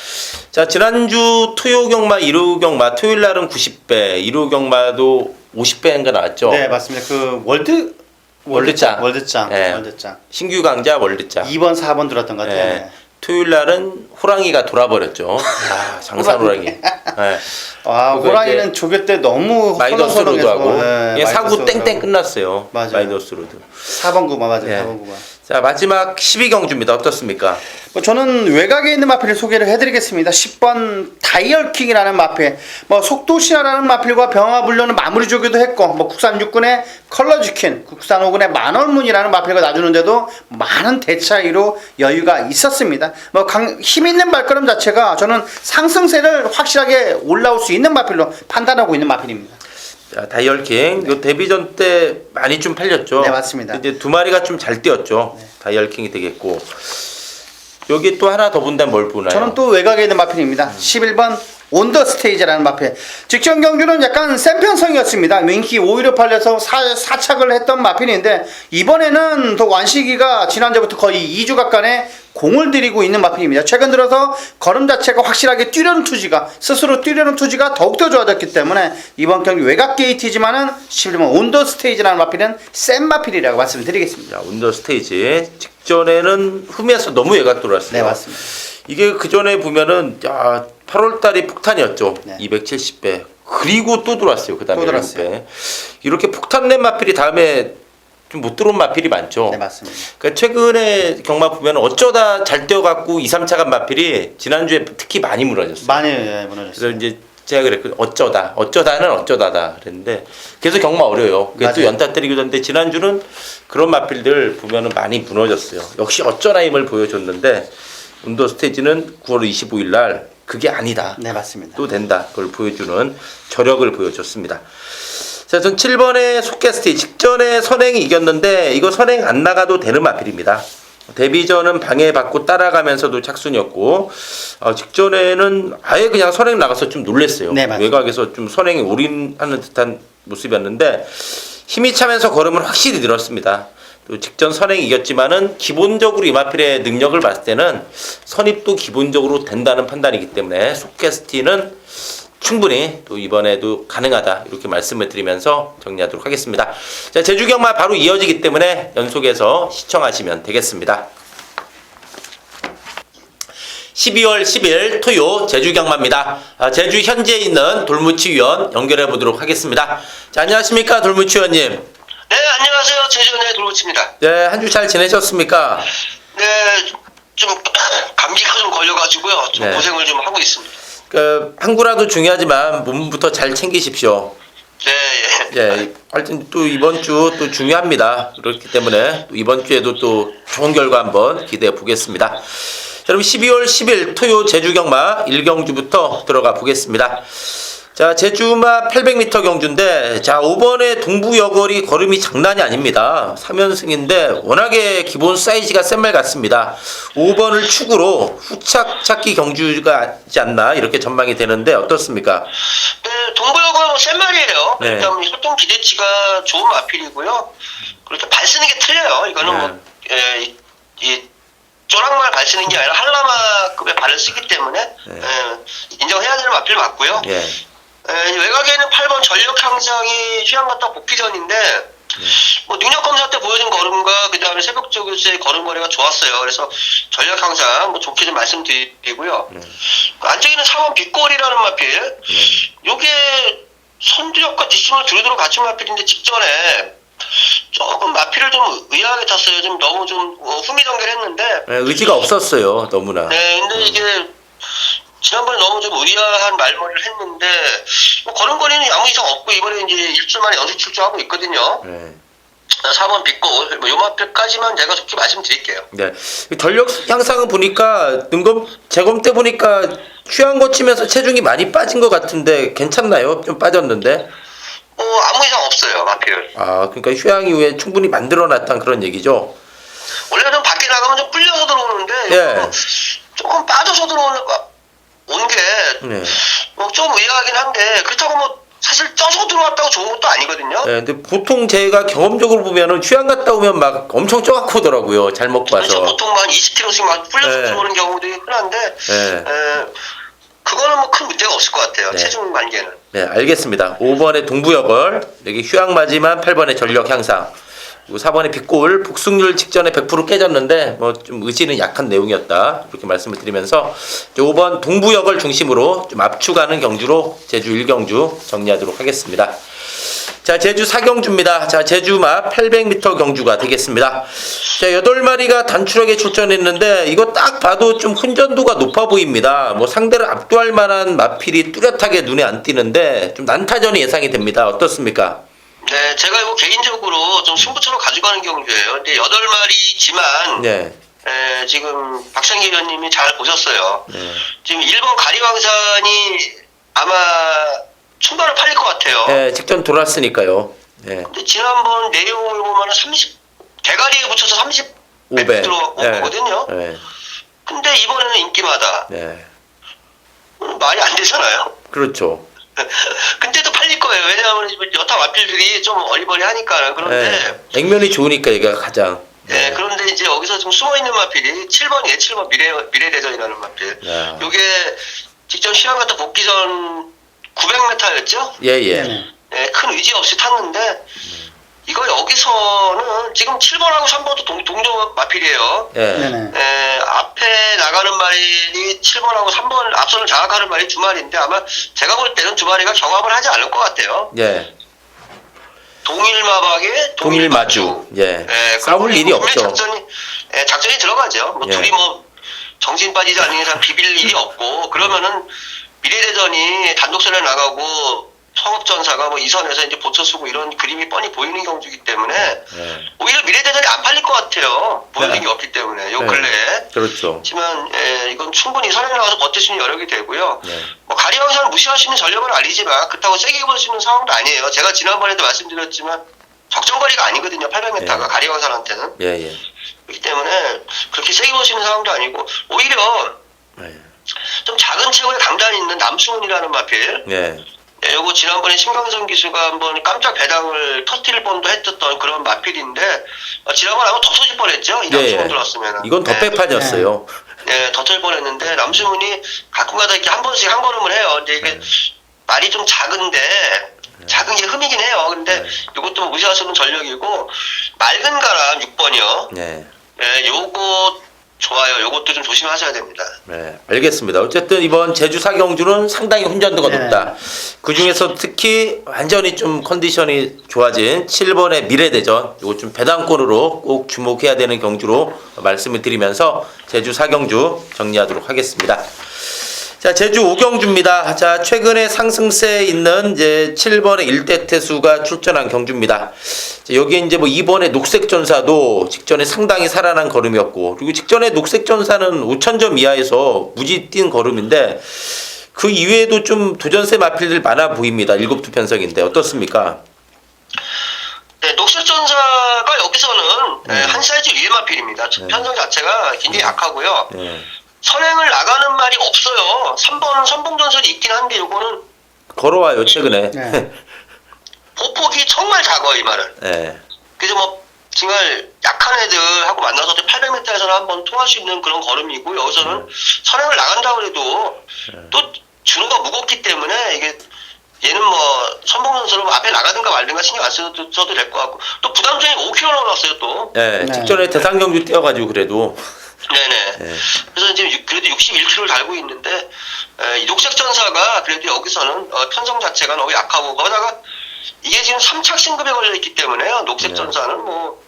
A: 자, 지난주 토요 경마, 일요 경마, 토요일 날은 90배, 일요 경마도 50배인가 나왔죠.
B: 네, 맞습니다. 그
A: 월드짱. 네.
B: 월드짱.
A: 신규 강자 월드짱.
B: 2번, 4번 들었던 것 같아요.
A: 네. 토요일 날은 호랑이가 돌아버렸죠. 아, 장산 호랑이. 네.
B: 아,
A: 그거
B: 호랑이는 조교 때 너무
A: 마이너스 로드하고
B: 네,
A: 사구
B: 마이너스
A: 땡땡
B: 로드하고.
A: 끝났어요.
B: 맞아요.
A: 마이너스 로드.
B: 4번 구마 맞아요.
A: 네.
B: 4번 구마.
A: 자, 마지막 12경주입니다. 어떻습니까?
B: 뭐 저는 외곽에 있는 마필을 소개를 해드리겠습니다. 10번 다이얼킹이라는 마필, 뭐 속도시라라는 마필과 병화불려는 마무리 조교도 했고, 뭐 국산 6군의 컬러즈킨, 국산 5군의 만월문이라는 마필과 놔주는데도 많은 대차이로 여유가 있었습니다. 뭐 힘 있는 발걸음 자체가 저는 상승세를 확실하게 올라올 수 있는 마필로 판단하고 있는 마필입니다.
A: 자, 다이얼킹. 요 데뷔전 때 많이 좀 팔렸죠.
B: 네, 맞습니다.
A: 이제 두 마리가 좀 잘 뛰었죠. 다이얼킹이 되겠고. 여기 또 하나 더 본다면 뭘 보나요?
B: 저는 또 외곽에 있는 마필입니다. 11번 온더스테이지라는 마필. 직전 경주는 약간 센 편성이었습니다. 민키 5위로 팔려서 사착을 했던 마필인데 이번에는 더 완식이가 지난주부터 거의 2주간의 공을 들이고 있는 마필입니다. 최근 들어서 걸음 자체가 확실하게 스스로 뛰려는 투지가 더욱더 좋아졌기 때문에 이번 경기 외곽 게이트지만은 11번 온더스테이지라는 마필은 센 마필이라고 말씀드리겠습니다.
A: 자, 온더 스테이지. 직전에는 흠에서 너무 외곽 돌았어요.
B: 네, 맞습니다.
A: 이게 그 전에 보면은 8월 달이 폭탄이었죠.
B: 네.
A: 270배. 그리고 또 들어왔어요. 그다음에
B: 또 들어왔어요.
A: 7배. 이렇게 폭탄 낸 마필이 다음에 좀 못 들어온 마필이 많죠.
B: 네, 맞습니다.
A: 그러니까 최근에 경마 보면 어쩌다 잘 뛰어갖고 2, 3차 간 마필이 지난주에 특히 많이 무너졌어요.
B: 많이 무너졌어요.
A: 그래서 이제 제가 그랬거든요. 어쩌다는 어쩌다다 그랬는데 계속 경마 어려요. 그게 또
B: 맞아요.
A: 연타 때리기도 했는데 지난주는 그런 마필들 보면은 많이 무너졌어요. 역시 어쩌나 힘을 보여줬는데 운도 스테이지는 9월 25일 날 그게 아니다.
B: 네, 맞습니다.
A: 또 된다. 그걸 보여주는 저력을 보여줬습니다. 자, 전 7번의 속개스티 직전에 선행이 이겼는데 이거 선행 안 나가도 되는 마필입니다. 데뷔전은 방해받고 따라가면서도 착순이었고 직전에는 아예 그냥 선행 나가서 좀 놀랬어요.
B: 네, 맞습니다.
A: 외곽에서 좀 선행에 올인하는 듯한 모습이었는데 힘이 차면서 걸음은 확실히 늘었습니다. 또 직전 선행이 이겼지만은 기본적으로 이 마필의 능력을 봤을 때는 선입도 기본적으로 된다는 판단이기 때문에 속개스티는 충분히 또 이번에도 가능하다 이렇게 말씀을 드리면서 정리하도록 하겠습니다. 자, 제주 경마 바로 이어지기 때문에 연속해서 시청하시면 되겠습니다. 12월 10일 토요 제주 경마입니다. 제주 현지에 있는 돌무치 위원 연결해 보도록 하겠습니다. 자, 안녕하십니까 돌무치 위원님.
C: 네, 안녕하세요. 제주연의 돌무치입니다.
A: 네, 한 주 잘 지내셨습니까?
C: 네, 좀 감기가 좀 걸려가지고요. 좀
A: 네.
C: 고생을 좀 하고 있습니다.
A: 항구라도 중요하지만 몸부터 잘 챙기십시오.
C: 네, 예.
A: 예, 하여튼 또 이번 주 또 중요합니다. 그렇기 때문에 또 이번 주에도 또 좋은 결과 한번 기대해 보겠습니다. 자, 그럼 12월 10일 토요 제주경마 1경주부터 들어가 보겠습니다. 자, 제주마 800m 경주인데, 자, 5번의 동부여거리 걸음이 장난이 아닙니다. 3연승인데, 워낙에 기본 사이즈가 센 말 같습니다. 5번을 축으로 후착 찾기 경주가 있지 않나, 이렇게 전망이 되는데, 어떻습니까?
C: 네, 동부여고 센 말이에요.
A: 네.
C: 일단 활동 기대치가 좋은 마필이고요. 그렇게 발 쓰는 게 틀려요. 이거는
A: 네.
C: 뭐, 이 쪼락말 발 쓰는 게 아니라 한라마급의 발을 쓰기 때문에,
A: 네.
C: 인정해야 되는 마필 맞고요.
A: 예.
C: 외곽에는 8번 전력 향상이 휴양갔다 복귀전인데 뭐 능력 검사 때 보여준 걸음과 그 다음에 새벽 조교수의 걸음거리가 좋았어요. 그래서 전력 향상 뭐 좋게 좀 말씀드리고요. 안쪽에는 4번 빗골이라는 마필. 요게 선두력과 뒷심을 두루두루 갖춘 마필인데 직전에 조금 마필을 좀 의아하게 탔어요. 좀 너무 좀 후미전결했는데.
A: 의지가 없었어요, 너무나.
C: 네, 근데 이게 지난번에 너무 좀 의아한 말머리를 했는데 뭐 걸음걸이는 아무 이상 없고 이번에 이제 일주일 만에 연속 출조하고 있거든요.
A: 네.
C: 4번 빗고 뭐 요마표까지만 제가 좋게 말씀드릴게요.
A: 네. 전력 향상은 보니까 재검 때 보니까 휴양 거치면서 체중이 많이 빠진 것 같은데 괜찮나요? 좀 빠졌는데.
C: 뭐 아무 이상 없어요, 마필.
A: 아, 그러니까 휴양 이후에 충분히 만들어놨다는 그런 얘기죠.
C: 원래 좀 밖에 나가면 좀 불려서 들어오는데
A: 예.
C: 조금 빠져서 들어오는 온 게
A: 네.
C: 뭐 좀 의아하긴 한데 그렇다고 뭐 사실 쪄서 들어왔다고 좋은 것도 아니거든요.
A: 네, 근데 보통 제가 경험적으로 보면은 휴양 갔다 오면 막 엄청 쪄갖고 오더라고요. 잘 먹고
C: 그렇죠.
A: 와서.
C: 보통 한 20kg씩 막 불려서
A: 네.
C: 들어오는 경우들이 흔한데
A: 네.
C: 그거는 뭐 큰 문제가 없을 것 같아요.
A: 네.
C: 체중 관계는.
A: 네, 알겠습니다. 5번에 동부여걸, 여기 휴양 맞이만 8번에 전력 향상, 그리고 4번에 빗골, 복승률 직전에 100% 깨졌는데 뭐 좀 의지는 약한 내용이었다. 이렇게 말씀을 드리면서 5번 동부여걸 중심으로 좀 압축하는 경주로 제주 1경주 정리하도록 하겠습니다. 자, 제주 4경주입니다. 자, 제주마 800m 경주가 되겠습니다. 자, 8마리가 단출하게 출전했는데 이거 딱 봐도 좀 훈전도가 높아 보입니다. 뭐 상대를 압도할 만한 마필이 뚜렷하게 눈에 안 띄는데 좀 난타전이 예상이 됩니다. 어떻습니까?
C: 네, 제가 이거 개인적으로 좀 승부처로 가져가는 경주예요. 근데 8마리지만
A: 네.
C: 지금 박상기 의원님이 잘 보셨어요.
A: 네.
C: 지금 1번 가리왕산이 아마 충분히 팔릴 것 같아요.
A: 네, 직전 돌았으니까요. 네.
C: 근데 지난번 내용을 보면 대가리에 붙여서 30
A: 500
C: 들어온 거거든요.
A: 네.
C: 근데 이번에는 인기마다
A: 네.
C: 말이 안 되잖아요.
A: 그렇죠.
C: 근데도 팔릴 거예요. 왜냐하면 여타 마필들이 좀 어리버리하니까. 그런데
A: 네. 액면이 좋으니까 얘가 가장.
C: 네, 그런데 이제 여기서 좀 숨어있는 마필이 7번이에요. 7번 미래대전이라는 마필.
A: 야.
C: 요게 직전 시간 갔다 복귀 전 900m였죠?
A: 예, 예.
C: 네, 큰 의지 없이 탔는데 이거 여기서는 지금 7번하고 3번도 동조 마필이에요.
A: 예.
B: 네네.
C: 앞에 나가는 말이 7번하고 3번 앞선을 장악하는 말이 두 마리인데 아마 제가 볼 때는 두 마리가 경합을 하지 않을 것 같아요.
A: 예.
C: 동일마박에
A: 동일마주. 예. 싸울 일이 없죠.
C: 작전이 들어가죠. 뭐
A: 예.
C: 둘이 뭐 정신 빠지지 않는 이상 비빌 일이 없고 그러면은 미래대전이 단독선에 나가고 성읍전사가 뭐 이선에서 이제 보초 쓰고 이런 그림이 뻔히 보이는 경주이기 때문에
A: 예.
C: 오히려 미래대전이 안 팔릴 것 같아요. 보여준
A: 네.
C: 게 없기 때문에 요
A: 네.
C: 근래에.
A: 그렇죠.
C: 하지만 이건 충분히 선에 나가서 버틸 수 있는 여력이 되고요.
A: 네.
C: 뭐 가리왕산을 무시할 수 있는 전력은 아니지만 그렇다고 세게 볼 수 있는 상황도 아니에요. 제가 지난번에도 말씀드렸지만 적정거리가 아니거든요. 800m가
A: 네.
C: 가리왕산한테는.
A: 예, 예.
C: 그렇기 때문에 그렇게 세게 볼 수 있는 상황도 아니고 오히려
A: 예.
C: 좀 작은 체구에 강단이 있는 남승훈이라는 마필.
A: 예.
C: 네, 요거 지난번에 신강성 기수가 한번 깜짝 배당을 터뜨릴 뻔도 했었던 그런 마필인데 지난번에 아마 덮쳐질 뻔했죠. 이
A: 예,
C: 남승훈
A: 예.
C: 들어왔으면.
A: 이건 덧배판이었어요.
C: 네, 덮칠 뻔했는데 남승훈이 가끔가다 이렇게 한 번씩 한 걸음을 해요. 근데 이게 말이 좀 작은데 작은 게 흠이긴 해요. 근데 이것도 무시할 수 없는 전력이고 맑은 가람 6번이요.
A: 네.
C: 네, 요거 좋아요. 요것도 좀 조심하셔야 됩니다.
A: 네, 알겠습니다. 어쨌든 이번 제주 4경주는 상당히 훈련도가
B: 네.
A: 높다. 그 중에서 특히 완전히 좀 컨디션이 좋아진 7번의 미래대전, 이거 좀 배당권으로 꼭 주목해야 되는 경주로 말씀을 드리면서 제주 4경주 정리하도록 하겠습니다. 자, 제주 5경주입니다. 자, 최근에 상승세에 있는 이제 7번의 일대태수가 출전한 경주입니다. 자, 여기에 이제 뭐 2번의 녹색전사도 직전에 상당히 살아난 걸음이었고, 그리고 직전에 녹색전사는 5,000점 이하에서 무지 뛴 걸음인데, 그 이외에도 좀 도전세 마필들 많아 보입니다. 7두 편성인데, 어떻습니까?
C: 네, 녹색전사가 여기서는 한 사이즈 위에 마필입니다. 편성 자체가 굉장히 약하고요.
A: 네.
C: 선행을 나가는 말이 없어요. 3번 선봉전설이 있긴 한데 요거는
A: 걸어와요, 최근에.
B: 네.
C: 보폭이 정말 작아요, 이 말은.
A: 네.
C: 그래서 뭐 정말 약한 애들하고 만나서 800m에서는 한번 통할 수 있는 그런 걸음이고 여기서는 선행을 나간다고 해도 또 준호가 무겁기 때문에 이게 얘는 뭐 선봉전설로 앞에 나가든가 말든가 신경 안 써도 될 것 같고 또 부담점이 5kg 나왔어요 또.
A: 네,
B: 네.
A: 직전에 대상경주 뛰어가지고 그래도.
C: 네네.
A: 네.
C: 그래서 지금 그래도 61kg를 달고 있는데 이 녹색전사가 그래도 여기서는 편성 자체가 너무 약하고 거기다가 이게 지금 3착 승급에 걸려 있기 때문에요. 녹색전사는 뭐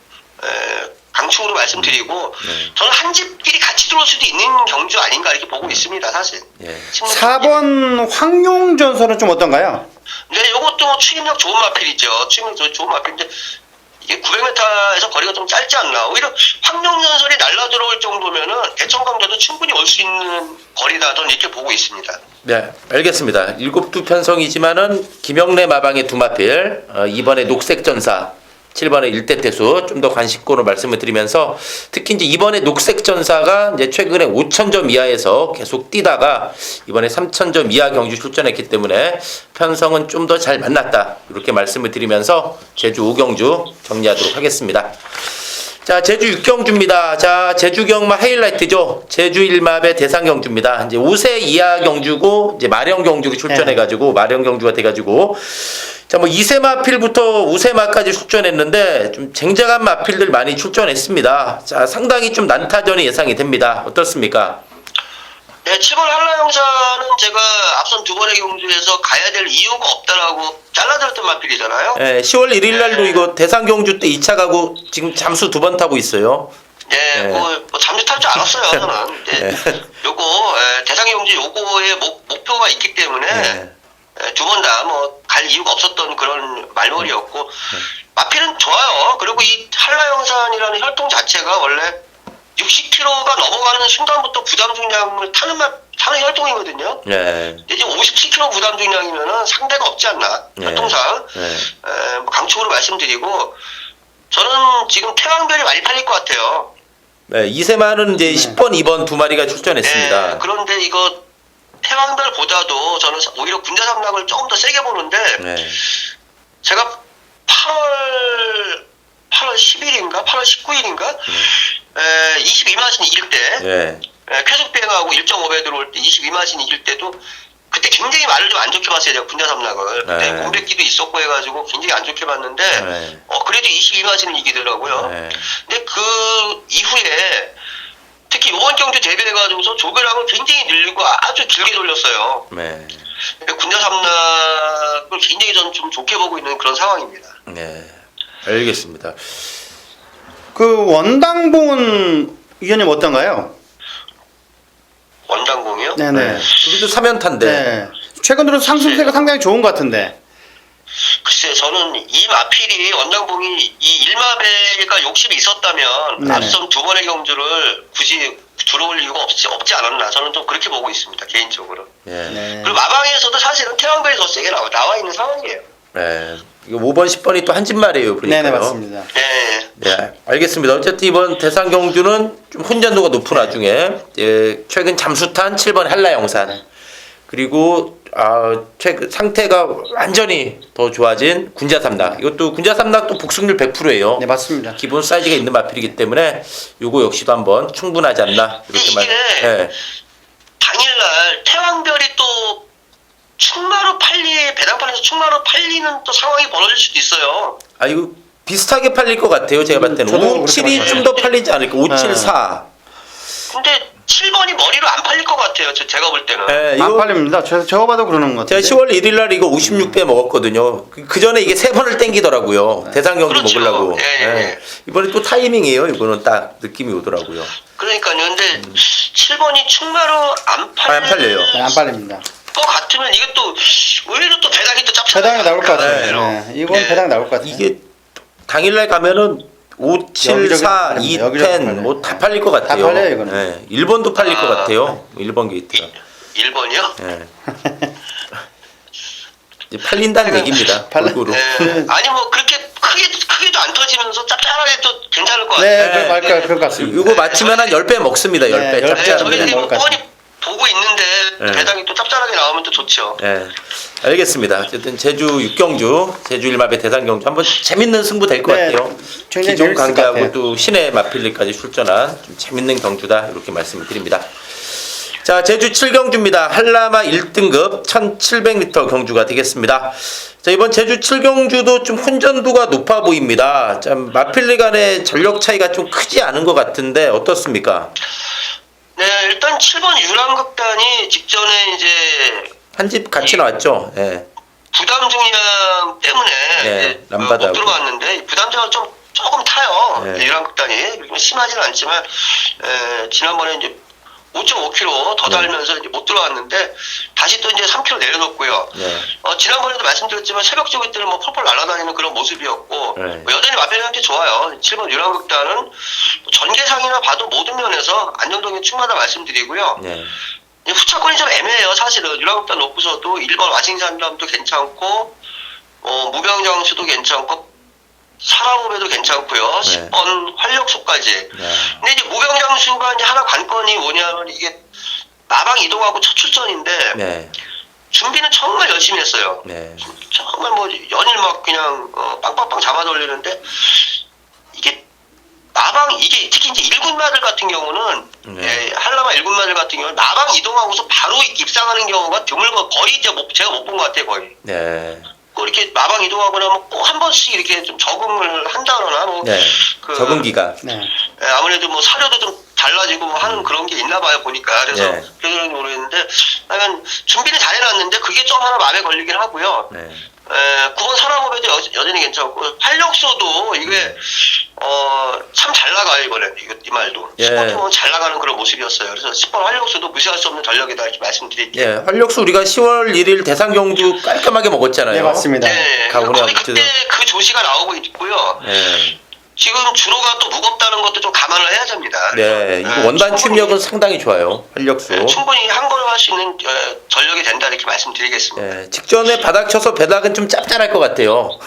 C: 강축으로 말씀드리고 저는 한 집끼리 같이 들어올 수도 있는 경주 아닌가 이렇게 보고 있습니다, 사실.
A: 예.
B: 4번 황룡전설은 좀 어떤가요?
C: 네, 이것도 뭐 추임력 좋은 마필이죠. 추임력 좋은 마필인데 이게 900m에서 거리가 좀 짧지 않나. 오히려 황룡전설이 날라 들어올 정도면은 대천강자도 충분히 올 수 있는 거리다 저는 이렇게 보고 있습니다.
A: 네, 알겠습니다. 7두 편성이지만은 김영래 마방의 두 마필, 2번의 녹색전사, 7번의 일대태수 좀 더 관심권으로 말씀을 드리면서 특히 이제 이번에 녹색전사가 이제 최근에 5,000점 이하에서 계속 뛰다가 이번에 3,000점 이하 경주 출전했기 때문에 편성은 좀 더 잘 만났다 이렇게 말씀을 드리면서 제주 5경주 정리하도록 하겠습니다. 자, 제주 6경주입니다. 자, 제주 경마 하이라이트죠. 제주 1마의 대상 경주입니다. 이제 5세 이하 경주고 이제 마령 경주로 출전해가지고 마령 경주가 돼가지고 자, 뭐 2세 마필부터 5세 마까지 출전했는데 좀 쟁쟁한 마필들 많이 출전했습니다. 자, 상당히 좀 난타전이 예상이 됩니다. 어떻습니까?
C: 네, 7번 한라영사는 제가 앞선 두 번의 경주에서 가야 될 이유가 없다라고 잘라들었던 마필이잖아요.
A: 네, 10월 1일 날도 이거 대상 경주 때 2차 가고 지금 잠수 2번 타고 있어요.
C: 네, 뭐 잠시 탈 줄 알았어요, 저는. 네, 요거 대상 경주 요거의 목표가 있기 때문에 두 번 다 뭐 갈 이유가 없었던 그런 말머리였고 마필은 좋아요. 그리고 이 한라영산이라는 혈통 자체가 원래 60km가 넘어가는 순간부터 부담 중량을 타는 혈통이거든요.
A: 네.
C: 이제 57km 부담 중량이면은 상대가 없지 않나 혈통상. 뭐 강축으로 말씀드리고 저는 지금 태왕별이 많이 팔릴 것 같아요.
A: 네, 2세마는 이제 10번, 2번 두 마리가 출전했습니다.
C: 네, 그런데 이거 태왕별보다도 저는 오히려 군대 삼락을 조금 더 세게 보는데 제가 8월 10일인가 8월 19일인가 22마신 이길 때 쾌속 비행하고 1.5배 들어올 때 22마신 이길 때도 그때 굉장히 말을 좀 안 좋게 봤어요. 제가 군대 삼락을 그때 공백기도 있었고 해가지고 굉장히 안 좋게 봤는데 그래도 22마신을 이기더라고요. 근데 그 이후에 특히 이번 경주 데뷔해가지고서 조교랑을 굉장히 늘리고 아주 길게 돌렸어요. 군대 삼락을 굉장히 저는 좀 좋게 보고 있는 그런 상황입니다.
A: 네, 알겠습니다.
B: 그 원당봉은 위원님 어떤가요?
C: 원당공이요?
B: 네네.
A: 그것도 3연타인데.
B: 네. 최근 들어 상승세가 상당히 좋은 것 같은데.
C: 글쎄, 저는 이 마필이 원당봉이 이 1마배가 욕심이 있었다면 앞선 두 번의 경주를 굳이 들어올 이유가 없지 않았나. 저는 좀 그렇게 보고 있습니다, 개인적으로. 그리고 마방에서도 사실은 태왕별이 더 세게 나와 있는 상황이에요.
A: 네. 이거 5번, 10번이 또 한 집말이에요. 그러니까요.
B: 네네, 맞습니다.
A: 네, 알겠습니다. 어쨌든 이번 대상 경주는 좀 혼전도가 높은 와중에 최근 잠수탄 7번 한라영산 그리고 최근 상태가 완전히 더 좋아진 군자삼락. 이것도 군자삼락도 복승률 100%예요.
B: 네, 맞습니다.
A: 기본 사이즈가 있는 마필이기 때문에 요거 역시도 한번 충분하지 않나 이렇게 말.
C: 당일날 태왕별이 또 배당판에서 충마로 팔리는 또 상황이 벌어질 수도 있어요.
A: 이거 비슷하게 팔릴 것 같아요. 제가 봤을 때는 57이 좀 더 팔리지 않을까. 574.
C: 근데 7번이 머리로 안 팔릴 것 같아요. 제가 볼 때는.
B: 안 팔립니다. 제가 봐도 그러는 것 같아요.
A: 제가 10월 1일 날 이거 56배 먹었거든요. 그 전에 이게 3번을 땡기더라고요. 대상 경주 먹으려고. 이번에 또 타이밍이에요. 이거는 딱 느낌이 오더라고요.
C: 그러니까요. 근데 7번이 충마로 안
A: 팔려요.
B: 네, 안 팔립니다.
C: 것 같으면 이게 또 오히려 또 배당이 또 짭짤하게
B: 배당이 나올 것 같아요. 이건 배당 나올 것 같아요.
A: 이게 당일날 가면은 574, 210 뭐 다 팔릴 것 같아요.
B: 다 팔려요, 이거는.
A: 1번도 팔릴 것 같아요. 1번 게이트가.
C: 1번이요?
A: 이제 팔린다는 얘기입니다. 골고루.
C: 아니 뭐 그렇게 크게도 안 터지면서 짭짤하게 또 괜찮을 것
B: 네,
C: 같아요.
B: 그럴 것 같습니다.
A: 이거 맞추면 한 10배 먹습니다. 10배. 짭짤하게.
C: 저희들이 뭐 뻔히 보고 있는데 배당이 또 짭짤하게 나오면 또 좋죠.
A: 알겠습니다. 어쨌든 제주 6경주, 제주 1마배 대상 경주 한번 재밌는 승부 될 것 같아요. 기존 관계하고 또 신의 마필리까지 출전한 좀 재밌는 경주다 이렇게 말씀을 드립니다. 자, 제주 7경주입니다. 한라마 1등급 1700m 경주가 되겠습니다. 자, 이번 제주 7경주도 좀 혼전도가 높아 보입니다. 참 마필리 간의 전력 차이가 좀 크지 않은 것 같은데 어떻습니까?
C: 네, 일단 7번 유랑극단이 직전에 이제
A: 한 집 같이 나왔죠.
C: 부담 중량 때문에 못 들어갔는데 부담 중량 좀 조금 타요.
A: 네.
C: 유랑극단이 심하지는 않지만 지난번에 이제 5.5km 더 달면서 이제 못 들어왔는데 다시 또 이제 3km 내려놓고요.
A: 네.
C: 지난번에도 말씀드렸지만 새벽 저기 때는 뭐 펄펄 날아다니는 그런 모습이었고
A: 네.
C: 뭐 여전히 마페한테 좋아요. 7번 유랑극단은 전개상이나 봐도 모든 면에서 안정성이 충분하다 말씀드리고요.
A: 네.
C: 후차권이 좀 애매해요. 사실은 유랑극단 놓고서도 1번 와싱산담도 괜찮고 무병장수도 괜찮고 사랑후배도 괜찮고요.
A: 네.
C: 10번 활력소까지.
A: 네.
C: 근데 이제 무병장수가 이제 하나 관건이 뭐냐면 이게 마방 이동하고 첫 출전인데
A: 네.
C: 준비는 정말 열심히 했어요.
A: 네.
C: 정말 뭐 연일 막 그냥 빵빵빵 잡아 돌리는데 이게 마방 이게 특히 이제 1군마들 같은 경우는
A: 네.
C: 한라마 1군마들 같은 경우는 마방 이동하고서 바로 입상하는 경우가 드물고 거의 이제 제가 못 본 것 같아요 거의.
A: 네.
C: 꼭 이렇게 마방 이동하고 나면 꼭 한 번씩 이렇게 좀 적응을 한다거나 뭐
A: 네. 적응기가.
B: 네.
C: 아무래도 뭐 사료도 좀 달라지고 뭐 하는 그런 게 있나 봐요 보니까. 그래서
A: 네.
C: 그런지 모르겠는데 하여간 준비를 잘 해놨는데 그게 좀 하나 마음에 걸리긴 하고요.
A: 네.
C: 9번 사랑후배도 여전히 괜찮고 활력소도 이게 참 잘 나가요 이번에 이 말도.
A: 예.
C: 10번 보면 잘 나가는 그런 모습이었어요. 그래서 10번 활력소도 무시할 수 없는 전력이다 이렇게 말씀드릴게요.
A: 예, 활력수 우리가 10월 1일 대상 경주 깔끔하게 먹었잖아요.
B: 네, 맞습니다.
C: 네,
A: 가훈이
C: 거의
A: 아무튼.
C: 그때 그 조시가 나오고 있고요.
A: 네.
C: 지금 주로가 또 무겁다는 것도 좀 감안을 해야 됩니다.
A: 네, 이거
C: 그래서,
A: 원단
C: 충분히-
A: 출력은 상당히 좋아요. 활력수.
C: 충분히 한 걸음 할 수 있는 전력이 된다 이렇게 말씀드리겠습니다.
A: 예, 직전에 바닥 쳐서 배닥은 좀 짭짤할 것 같아요.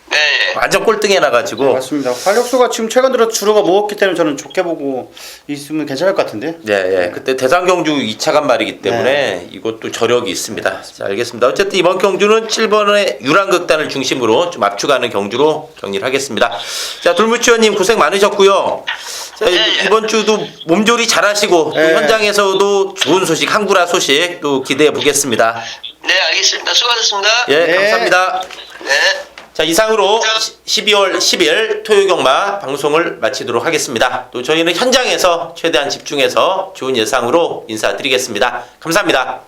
C: 네.
A: 완전 꼴등해 나가지고.
B: 맞습니다. 활력소가 지금 최근 들어 주로가 무겁기 때문에 저는 좋게 보고 있으면 괜찮을 것 같은데.
A: 네, 예. 그때 대상 경주 2차 간말이기 때문에 이것도 저력이 있습니다. 자, 알겠습니다. 어쨌든 이번 경주는 7번의 유랑극단을 중심으로 좀 압축하는 경주로 정리를 하겠습니다. 자, 돌무치원님 고생 많으셨고요. 자, 이번 주도 몸조리 잘하시고 또
B: 네.
A: 현장에서도 좋은 소식, 항구라 소식 또 기대해 보겠습니다.
C: 네, 알겠습니다. 수고하셨습니다.
A: 예,
B: 네.
A: 감사합니다.
C: 네.
A: 자, 이상으로 12월 10일 토요경마 방송을 마치도록 하겠습니다. 또 저희는 현장에서 최대한 집중해서 좋은 예상으로 인사드리겠습니다. 감사합니다.